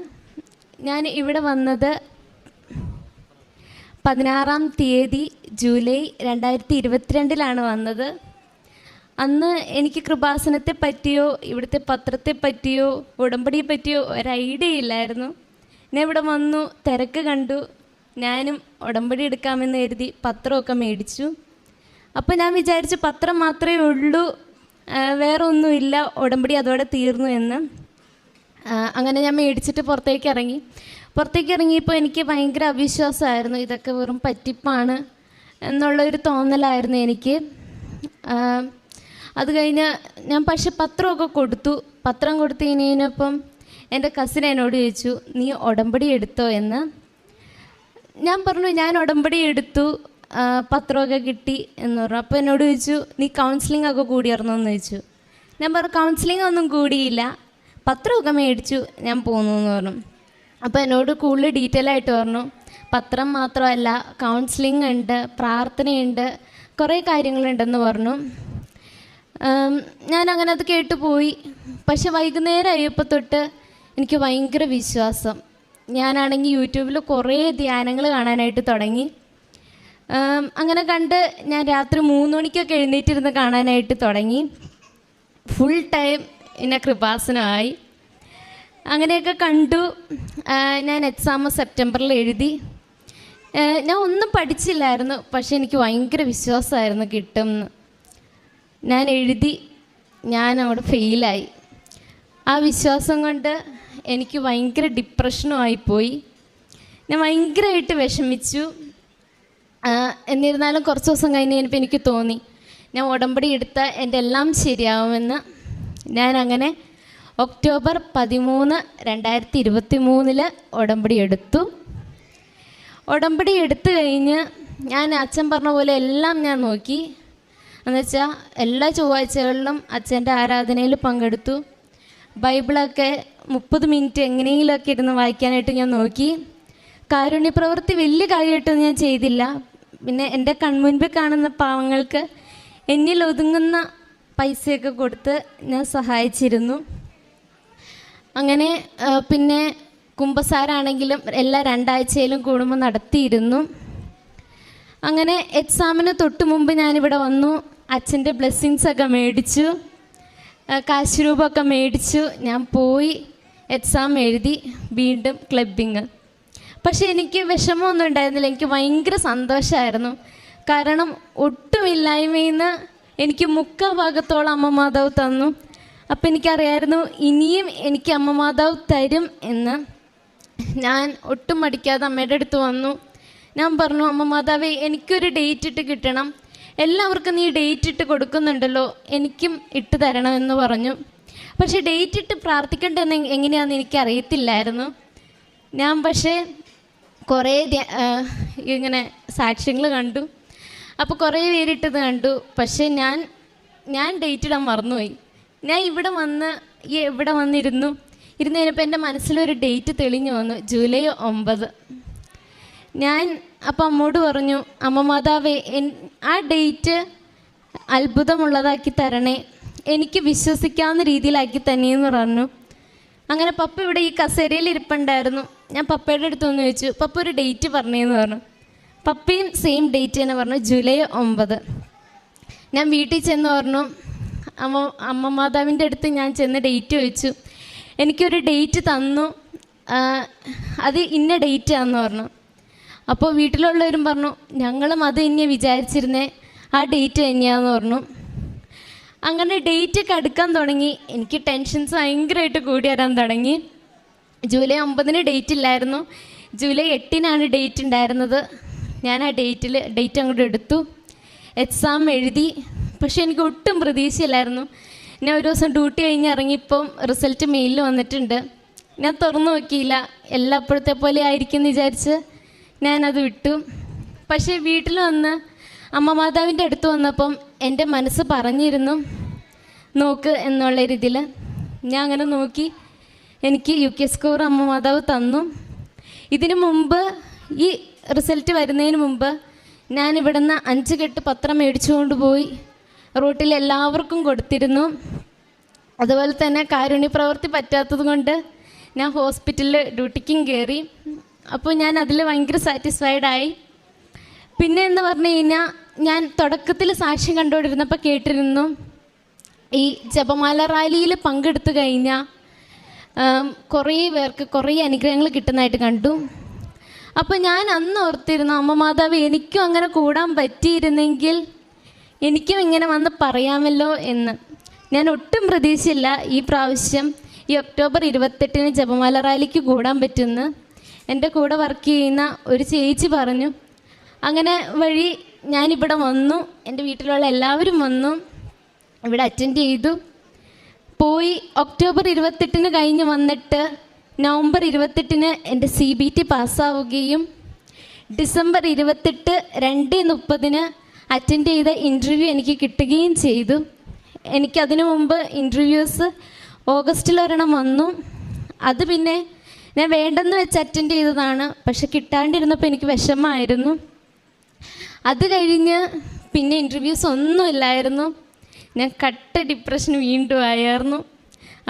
ഞാൻ ഇവിടെ വന്നത് 16-ാം തീയതി ജൂലൈ 2022 വന്നത്. അന്ന് എനിക്ക് കൃപാസനത്തെ പറ്റിയോ ഇവിടുത്തെ പത്രത്തെ പറ്റിയോ ഉടമ്പടിയെ പറ്റിയോ ഒരു ഐഡിയ ഇല്ലായിരുന്നു. ഞാൻ ഇവിടെ വന്നു, തിരക്ക് കണ്ടു, ഞാനും ഉടമ്പടി എടുക്കാമെന്ന് കരുതി പത്രമൊക്കെ മേടിച്ചു. അപ്പോൾ ഞാൻ വിചാരിച്ചു പത്രം മാത്രമേ ഉള്ളൂ, വേറെ ഒന്നുമില്ല, ഉടമ്പടി അതോടെ തീർന്നു എന്ന്. അങ്ങനെ ഞാൻ മേടിച്ചിട്ട് പുറത്തേക്ക് ഇറങ്ങിയപ്പോൾ എനിക്ക് ഭയങ്കര അവിശ്വാസമായിരുന്നു. ഇതൊക്കെ വെറും പറ്റിപ്പാണ് എന്നുള്ളൊരു തോന്നലായിരുന്നു എനിക്ക്. അത് കഴിഞ്ഞ് ഞാൻ പക്ഷെ പത്രമൊക്കെ കൊടുത്തു. പത്രം കൊടുത്തു കഴിഞ്ഞപ്പം എൻ്റെ കസിൻ എന്നോട് ചോദിച്ചു, നീ ഉടമ്പടി എടുത്തോ എന്ന്. ഞാൻ പറഞ്ഞു ഞാൻ ഉടമ്പടി എടുത്തു, പത്രമൊക്കെ കിട്ടി എന്ന് പറഞ്ഞു. അപ്പോൾ എന്നോട് ചോദിച്ചു, നീ കൗൺസിലിംഗ് ഒക്കെ കൂടിയായിരുന്നോ എന്ന് ചോദിച്ചു. ഞാൻ പറഞ്ഞു കൗൺസിലിംഗ് ഒന്നും കൂടിയില്ല, പത്രമൊക്കെ മേടിച്ചു, ഞാൻ പോന്നു എന്ന് പറഞ്ഞു. അപ്പോൾ എന്നോട് കൂടുതൽ ഡീറ്റെയിൽ ആയിട്ട് പറഞ്ഞു, പത്രം മാത്രമല്ല കൗൺസിലിംഗ് ഉണ്ട്, പ്രാർത്ഥനയുണ്ട്, കുറേ കാര്യങ്ങളുണ്ടെന്ന് പറഞ്ഞു. ഞാൻ അങ്ങനെ അത് കേട്ടുപോയി. പക്ഷെ വൈകുന്നേരം ആയപ്പോൾ തൊട്ട് എനിക്ക് ഭയങ്കര വിശ്വാസം. ഞാനാണെങ്കിൽ യൂട്യൂബിൽ കുറേ ധ്യാനങ്ങൾ കാണാനായിട്ട് തുടങ്ങി. അങ്ങനെ കണ്ട് ഞാൻ രാത്രി 3 മണിക്കൊക്കെ എഴുന്നേറ്റിരുന്ന് കാണാനായിട്ട് തുടങ്ങി. ഫുൾ ടൈം എന്നെ കൃപാസനമായി. അങ്ങനെയൊക്കെ കണ്ടു. ഞാൻ എക്സാം സെപ്റ്റംബറിൽ എഴുതി. ഞാൻ ഒന്നും പഠിച്ചില്ലായിരുന്നു, പക്ഷെ എനിക്ക് ഭയങ്കര വിശ്വാസമായിരുന്നു കിട്ടുമെന്ന്. ഞാൻ എഴുതി, ഞാൻ അവിടെ ഫെയിലായി. ആ വിശ്വാസം കൊണ്ട് എനിക്ക് ഭയങ്കര ഡിപ്രഷനും ആയിപ്പോയി. ഞാൻ ഭയങ്കരമായിട്ട് വിഷമിച്ചു. എന്നിരുന്നാലും കുറച്ച് ദിവസം കഴിഞ്ഞപ്പോൾ എനിക്ക് തോന്നി ഞാൻ ഉടമ്പടി എടുത്താൽ എൻ്റെ എല്ലാം ശരിയാവുമെന്ന്. ഞാൻ അങ്ങനെ ഒക്ടോബർ 13, 2023 ഉടമ്പടി എടുത്തു. ഉടമ്പടി എടുത്തു കഴിഞ്ഞ് ഞാൻ അച്ഛൻ പറഞ്ഞ പോലെ എല്ലാം ഞാൻ നോക്കി. എന്നുവെച്ചാൽ എല്ലാ ചൊവ്വാഴ്ചകളിലും അച്ഛൻ്റെ ആരാധനയിൽ പങ്കെടുത്തു. ബൈബിളൊക്കെ 30 മിനിറ്റ് എങ്ങനെയെങ്കിലുമൊക്കെ ഇരുന്ന് വായിക്കാനായിട്ട് ഞാൻ നോക്കി. കാരുണ്യപ്രവൃത്തി വലിയ കാര്യമായിട്ടൊന്നും ഞാൻ ചെയ്തില്ല. പിന്നെ എൻ്റെ കൺമുൻപിൽ കാണുന്ന പാവങ്ങൾക്ക് എന്നിൽ ഒതുങ്ങുന്ന പൈസയൊക്കെ കൊടുത്ത് ഞാൻ സഹായിച്ചിരുന്നു. അങ്ങനെ പിന്നെ കുമ്പസാരാണെങ്കിലും എല്ലാ 2 ആഴ്ചയിലും കൂടുമ്പോൾ നടത്തിയിരുന്നു. അങ്ങനെ എക്സാമിന് തൊട്ട് മുമ്പ് ഞാനിവിടെ വന്നു. അച്ഛൻ്റെ ബ്ലെസ്സിങ്സൊക്കെ മേടിച്ചു, കാശ് രൂപമൊക്കെ മേടിച്ചു. ഞാൻ പോയി എക്സാം എഴുതി, വീണ്ടും ക്ലബിങ്. പക്ഷേ എനിക്ക് വിഷമമൊന്നും ഉണ്ടായിരുന്നില്ല, എനിക്ക് ഭയങ്കര സന്തോഷമായിരുന്നു. കാരണം ഒട്ടുമില്ലായ്മയിൽ നിന്ന് എനിക്ക് 3/4 ഭാഗത്തോളം അമ്മ മാതാവ് തന്നു. അപ്പം എനിക്കറിയായിരുന്നു ഇനിയും എനിക്ക് അമ്മ മാതാവ് തരും എന്ന്. ഞാൻ ഒട്ടും മടിക്കാതെ അമ്മയുടെ അടുത്ത് വന്നു. ഞാൻ പറഞ്ഞു, അമ്മ മാതാവേ എനിക്കൊരു ഡേറ്റ് ഇട്ട് കിട്ടണം, എല്ലാവർക്കും നീ ഡേറ്റ് ഇട്ട് കൊടുക്കുന്നുണ്ടല്ലോ, എനിക്കും ഇട്ട് തരണമെന്ന് പറഞ്ഞു. പക്ഷേ ഡേറ്റ് ഇട്ട് പ്രാർത്ഥിക്കേണ്ടതെന്ന് എങ്ങനെയാണെന്ന് എനിക്കറിയത്തില്ലായിരുന്നു. ഞാൻ പക്ഷേ കുറേ ഇങ്ങനെ സാക്ഷ്യങ്ങൾ കണ്ടു. അപ്പോൾ കുറേ പേരിട്ടത് കണ്ടു. പക്ഷേ ഞാൻ ഡേറ്റ് ഇടാൻ മറന്നുപോയി. ഞാൻ ഇവിടെ വന്നിരുന്നു കഴിഞ്ഞപ്പോൾ എൻ്റെ മനസ്സിലൊരു ഡേറ്റ് തെളിഞ്ഞു വന്നു, ജൂലൈ 9. ഞാൻ അപ്പം അമ്മോട് പറഞ്ഞു, അമ്മ മാതാവേ ആ ഡേറ്റ് അത്ഭുതമുള്ളതാക്കി തരണേ, എനിക്ക് വിശ്വസിക്കാവുന്ന രീതിയിലാക്കി തന്നെയെന്ന് പറഞ്ഞു. അങ്ങനെ പപ്പ ഇവിടെ ഈ കസേരയിൽ ഇരിപ്പുണ്ടായിരുന്നു. ഞാൻ പപ്പയുടെ അടുത്തൊന്ന് ചോദിച്ചു, പപ്പ ഒരു ഡേറ്റ് പറഞ്ഞേന്ന് പറഞ്ഞു. പപ്പയും സെയിം ഡേറ്റ് തന്നെ പറഞ്ഞു, ജൂലൈ 9. ഞാൻ വീട്ടിൽ ചെന്ന് പറഞ്ഞു, അമ്മ മാതാവിൻ്റെ അടുത്ത് ഞാൻ ചെന്ന് ഡേറ്റ് ചോദിച്ചു. എനിക്കൊരു ഡേറ്റ് തന്നു, അത് ഇന്ന ഡേറ്റാന്ന് പറഞ്ഞു. അപ്പോൾ വീട്ടിലുള്ളവരും പറഞ്ഞു, ഞങ്ങളും അത് തന്നെയാണ് വിചാരിച്ചിരുന്നേ, ആ ഡേറ്റ് തന്നെയാന്ന് പറഞ്ഞു. അങ്ങനെ ഡേറ്റ് ഒക്കെ അടുക്കാൻ തുടങ്ങി. എനിക്ക് ടെൻഷൻസ് ഭയങ്കരമായിട്ട് കൂടി വരാൻ തുടങ്ങി. ജൂലൈ 9 ഡേറ്റ് ഇല്ലായിരുന്നു, ജൂലൈ 8 ഡേറ്റ് ഉണ്ടായിരുന്നത്. ഞാൻ ആ ഡേറ്റ് അങ്ങോട്ട് എടുത്തു, എക്സാം എഴുതി. പക്ഷെ എനിക്ക് ഒട്ടും പ്രതീക്ഷയില്ലായിരുന്നു ഞാൻ ഒരു ദിവസം ഡ്യൂട്ടി കഴിഞ്ഞ് ഇറങ്ങിയപ്പം റിസൾട്ട് മെയിലിൽ വന്നിട്ടുണ്ട്. ഞാൻ തുറന്നു നോക്കിയില്ല, എല്ലാം അപ്പോഴത്തെ പോലെ ആയിരിക്കും എന്ന് വിചാരിച്ച് ഞാനത് വിട്ടു. പക്ഷേ വീട്ടിൽ വന്ന് അമ്മ മാതാവിൻ്റെ അടുത്ത് വന്നപ്പം എൻ്റെ മനസ്സ് പറഞ്ഞിരുന്നു നോക്ക് എന്നുള്ള രീതിയിൽ. ഞാൻ അങ്ങനെ നോക്കി, എനിക്ക് UK സ്കോർ അമ്മ മാതാവ് തന്നു. ഇതിനു മുമ്പ് ഈ റിസൾട്ട് വരുന്നതിന് മുമ്പ് ഞാൻ ഇവിടുന്ന് 5 കെട്ട് പത്രം മേടിച്ചുകൊണ്ട് പോയി റോട്ടിൽ എല്ലാവർക്കും കൊടുത്തിരുന്നു. അതുപോലെ തന്നെ കാരുണ്യ പ്രവൃത്തി പറ്റാത്തത് കൊണ്ട് ഞാൻ ഹോസ്പിറ്റലിൽ ഡ്യൂട്ടിക്കും കയറി. അപ്പോൾ ഞാൻ അതിൽ ഭയങ്കര സാറ്റിസ്ഫൈഡായി. പിന്നെ എന്ന് പറഞ്ഞു കഴിഞ്ഞാൽ ഞാൻ തുടക്കത്തിൽ സാക്ഷ്യം കണ്ടുകൊണ്ടിരുന്നപ്പോൾ കേട്ടിരുന്നു ഈ ജപമാല റാലിയിൽ പങ്കെടുത്തു കഴിഞ്ഞാൽ കുറേ പേർക്ക് കുറേ അനുഗ്രഹങ്ങൾ കിട്ടുന്നതായിട്ട് കണ്ടു. അപ്പോൾ ഞാൻ അന്ന് ഓർത്തിരുന്നു, അമ്മ മാതാവ് എനിക്കും അങ്ങനെ കൂടാൻ പറ്റിയിരുന്നെങ്കിൽ എനിക്കും ഇങ്ങനെ വന്ന് പറയാമല്ലോ എന്ന്. ഞാൻ ഒട്ടും പ്രതീക്ഷയില്ല ഈ പ്രാവശ്യം ഈ ഒക്ടോബർ 28 ജപമാല റാലിക്ക് കൂടാൻ പറ്റുമെന്ന്. എൻ്റെ കൂടെ വർക്ക് ചെയ്യുന്ന ഒരു ചേച്ചി പറഞ്ഞു. അങ്ങനെ വഴി ഞാനിവിടെ വന്നു, എൻ്റെ വീട്ടിലുള്ള എല്ലാവരും വന്നു, ഇവിടെ അറ്റൻഡ് ചെയ്തു പോയി. ഒക്ടോബർ 28 കഴിഞ്ഞ് വന്നിട്ട് നവംബർ 28 എൻ്റെ CBT പാസ്സാവുകയും ഡിസംബർ 28 2:30 അറ്റൻഡ് ചെയ്ത ഇൻ്റർവ്യൂ എനിക്ക് കിട്ടുകയും ചെയ്തു. എനിക്കതിനു മുമ്പ് ഇൻ്റർവ്യൂസ് ഓഗസ്റ്റിൽ ഒരെണ്ണം വന്നു. അത് പിന്നെ ഞാൻ വേണ്ടെന്ന് വെച്ച് അറ്റൻഡ് ചെയ്തതാണ്. പക്ഷെ കിട്ടാണ്ടിരുന്നപ്പോൾ എനിക്ക് വിഷമമായിരുന്നു. അത് കഴിഞ്ഞ് പിന്നെ ഇൻ്റർവ്യൂസ് ഒന്നുമില്ലായിരുന്നു. ഞാൻ കട്ട ഡിപ്രഷൻ വീണ്ടും ആയിരുന്നു.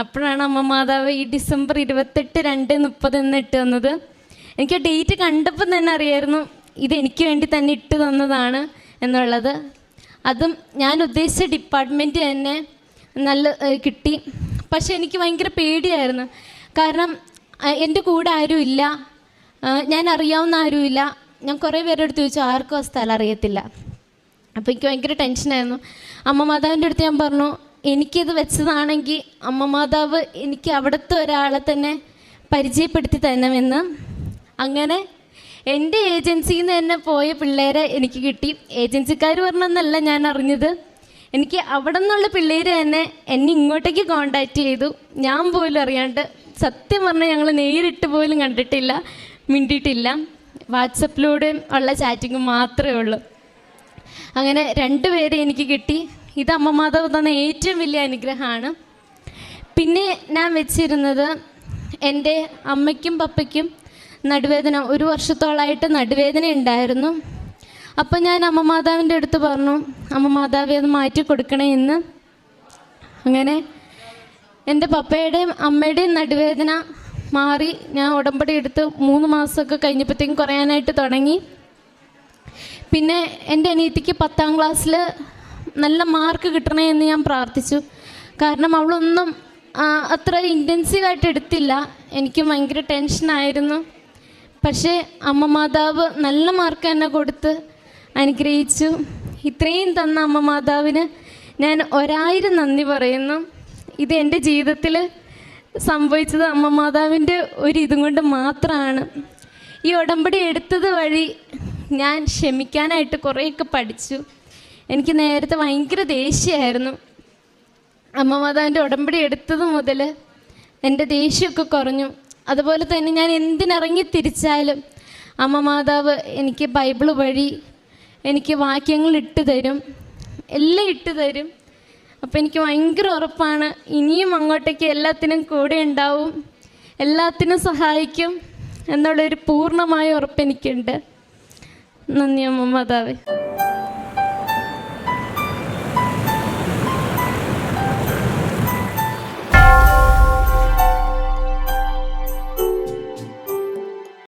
അപ്പോഴാണ് അമ്മ മാതാവ് ഈ ഡിസംബർ 28 2:30 എന്ന് ഇട്ട് തന്നത്. എനിക്ക് ഡേറ്റ് കണ്ടപ്പോൾ തന്നെ അറിയായിരുന്നു ഇതെനിക്ക് വേണ്ടി തന്നെ ഇട്ട് തന്നതാണ് എന്നുള്ളത്. അതും ഞാൻ ഉദ്ദേശിച്ച ഡിപ്പാർട്ട്മെൻറ്റ് തന്നെ നല്ല കിട്ടി. പക്ഷെ എനിക്ക് ഭയങ്കര പേടിയായിരുന്നു. കാരണം എൻ്റെ കൂടെ ആരുമില്ല, ഞാൻ അറിയാവുന്ന ആരുമില്ല. ഞാൻ കുറേ പേരുടെ അടുത്ത് ചോദിച്ചു, ആർക്കും ആ സ്ഥലം അറിയത്തില്ല. അപ്പോൾ എനിക്ക് ഭയങ്കര ടെൻഷനായിരുന്നു. അമ്മ മാതാവിൻ്റെ അടുത്ത് ഞാൻ പറഞ്ഞു, എനിക്കിത് വെച്ചതാണെങ്കിൽ അമ്മ മാതാവ് എനിക്ക് അവിടുത്തെ ഒരാളെ തന്നെ പരിചയപ്പെടുത്തി തരണമെന്ന്. അങ്ങനെ എൻ്റെ ഏജൻസിയിൽ നിന്ന് തന്നെ പോയ പിള്ളേരെ എനിക്ക് കിട്ടി. ഏജൻസിക്കാർ പറഞ്ഞെന്നല്ല ഞാൻ അറിഞ്ഞത്, എനിക്ക് അവിടെ നിന്നുള്ള പിള്ളേർ തന്നെ എന്നെ ഇങ്ങോട്ടേക്ക് കോണ്ടാക്റ്റ് ചെയ്തു. ഞാൻ പോലും അറിയാണ്ട്, സത്യം പറഞ്ഞാൽ ഞങ്ങൾ നേരിട്ട് പോലും കണ്ടിട്ടില്ല, മിണ്ടിയിട്ടില്ല. വാട്സപ്പിലൂടെ ഉള്ള ചാറ്റിങ് മാത്രമേ ഉള്ളൂ. അങ്ങനെ 2 പേരെ എനിക്ക് കിട്ടി. ഇത് അമ്മ മാതാവ് തന്ന ഏറ്റവും വലിയ അനുഗ്രഹമാണ്. പിന്നെ ഞാൻ വെച്ചിരുന്നത് എൻ്റെ അമ്മയ്ക്കും പപ്പയ്ക്കും നടുവേദന, 1 വർഷത്തോളമായിട്ട് നടുവേദന ഉണ്ടായിരുന്നു. അപ്പോൾ ഞാൻ അമ്മ മാതാവിൻ്റെ അടുത്ത് പറഞ്ഞു, അമ്മ മാതാവെ അത് മാറ്റി കൊടുക്കണേ എന്ന്. അങ്ങനെ എൻ്റെ പപ്പയുടെയും അമ്മയുടെയും നടുവേദന മാറി. ഞാൻ ഉടമ്പടി എടുത്ത് 3 മാസമൊക്കെ കഴിഞ്ഞപ്പോഴത്തേക്കും കുറയാനായിട്ട് തുടങ്ങി. പിന്നെ എൻ്റെ അനിയത്തിക്ക് 10ാം ക്ലാസ്സിൽ നല്ല മാർക്ക് കിട്ടണേ എന്ന് ഞാൻ പ്രാർത്ഥിച്ചു. കാരണം അവളൊന്നും അത്ര ഇൻറ്റൻസീവായിട്ട് എടുത്തില്ല. എനിക്ക് ഭയങ്കര ടെൻഷനായിരുന്നു. പക്ഷേ അമ്മ മാതാവ് നല്ല മാർക്ക് തന്നെ കൊടുത്ത് അനുഗ്രഹിച്ചു. ഇത്രയും തന്ന അമ്മ മാതാവിന് ഞാൻ 1000 നന്ദി പറയുന്നു. ഇത് എൻ്റെ ജീവിതത്തിൽ സംഭവിച്ചത് അമ്മ മാതാവിൻ്റെ ഇതും കൊണ്ട് മാത്രമാണ്. ഈ ഉടമ്പടി എടുത്തത് വഴി ഞാൻ ക്ഷമിക്കാനായിട്ട് കുറേയൊക്കെ പഠിച്ചു. എനിക്ക് നേരത്തെ ഭയങ്കര ദേഷ്യമായിരുന്നു. അമ്മ മാതാവിൻ്റെ ഉടമ്പടി എടുത്തത് മുതൽ എൻ്റെ ദേഷ്യമൊക്കെ കുറഞ്ഞു. അതുപോലെ തന്നെ ഞാൻ എന്തിനിറങ്ങി തിരിച്ചാലും അമ്മ മാതാവ് എനിക്ക് ബൈബിൾ വഴി എനിക്ക് വാക്യങ്ങൾ ഇട്ട് തരും, എല്ലാം ഇട്ട് തരും. അപ്പോൾ എനിക്ക് ഭയങ്കര ഉറപ്പാണ് ഇനിയും അങ്ങോട്ടേക്ക് എല്ലാത്തിനും കൂടെ ഉണ്ടാവും, എല്ലാത്തിനും സഹായിക്കും എന്നുള്ളൊരു പൂർണ്ണമായ ഉറപ്പ് എനിക്കുണ്ട്. നന്ദി അമ്മ മാതാവേ.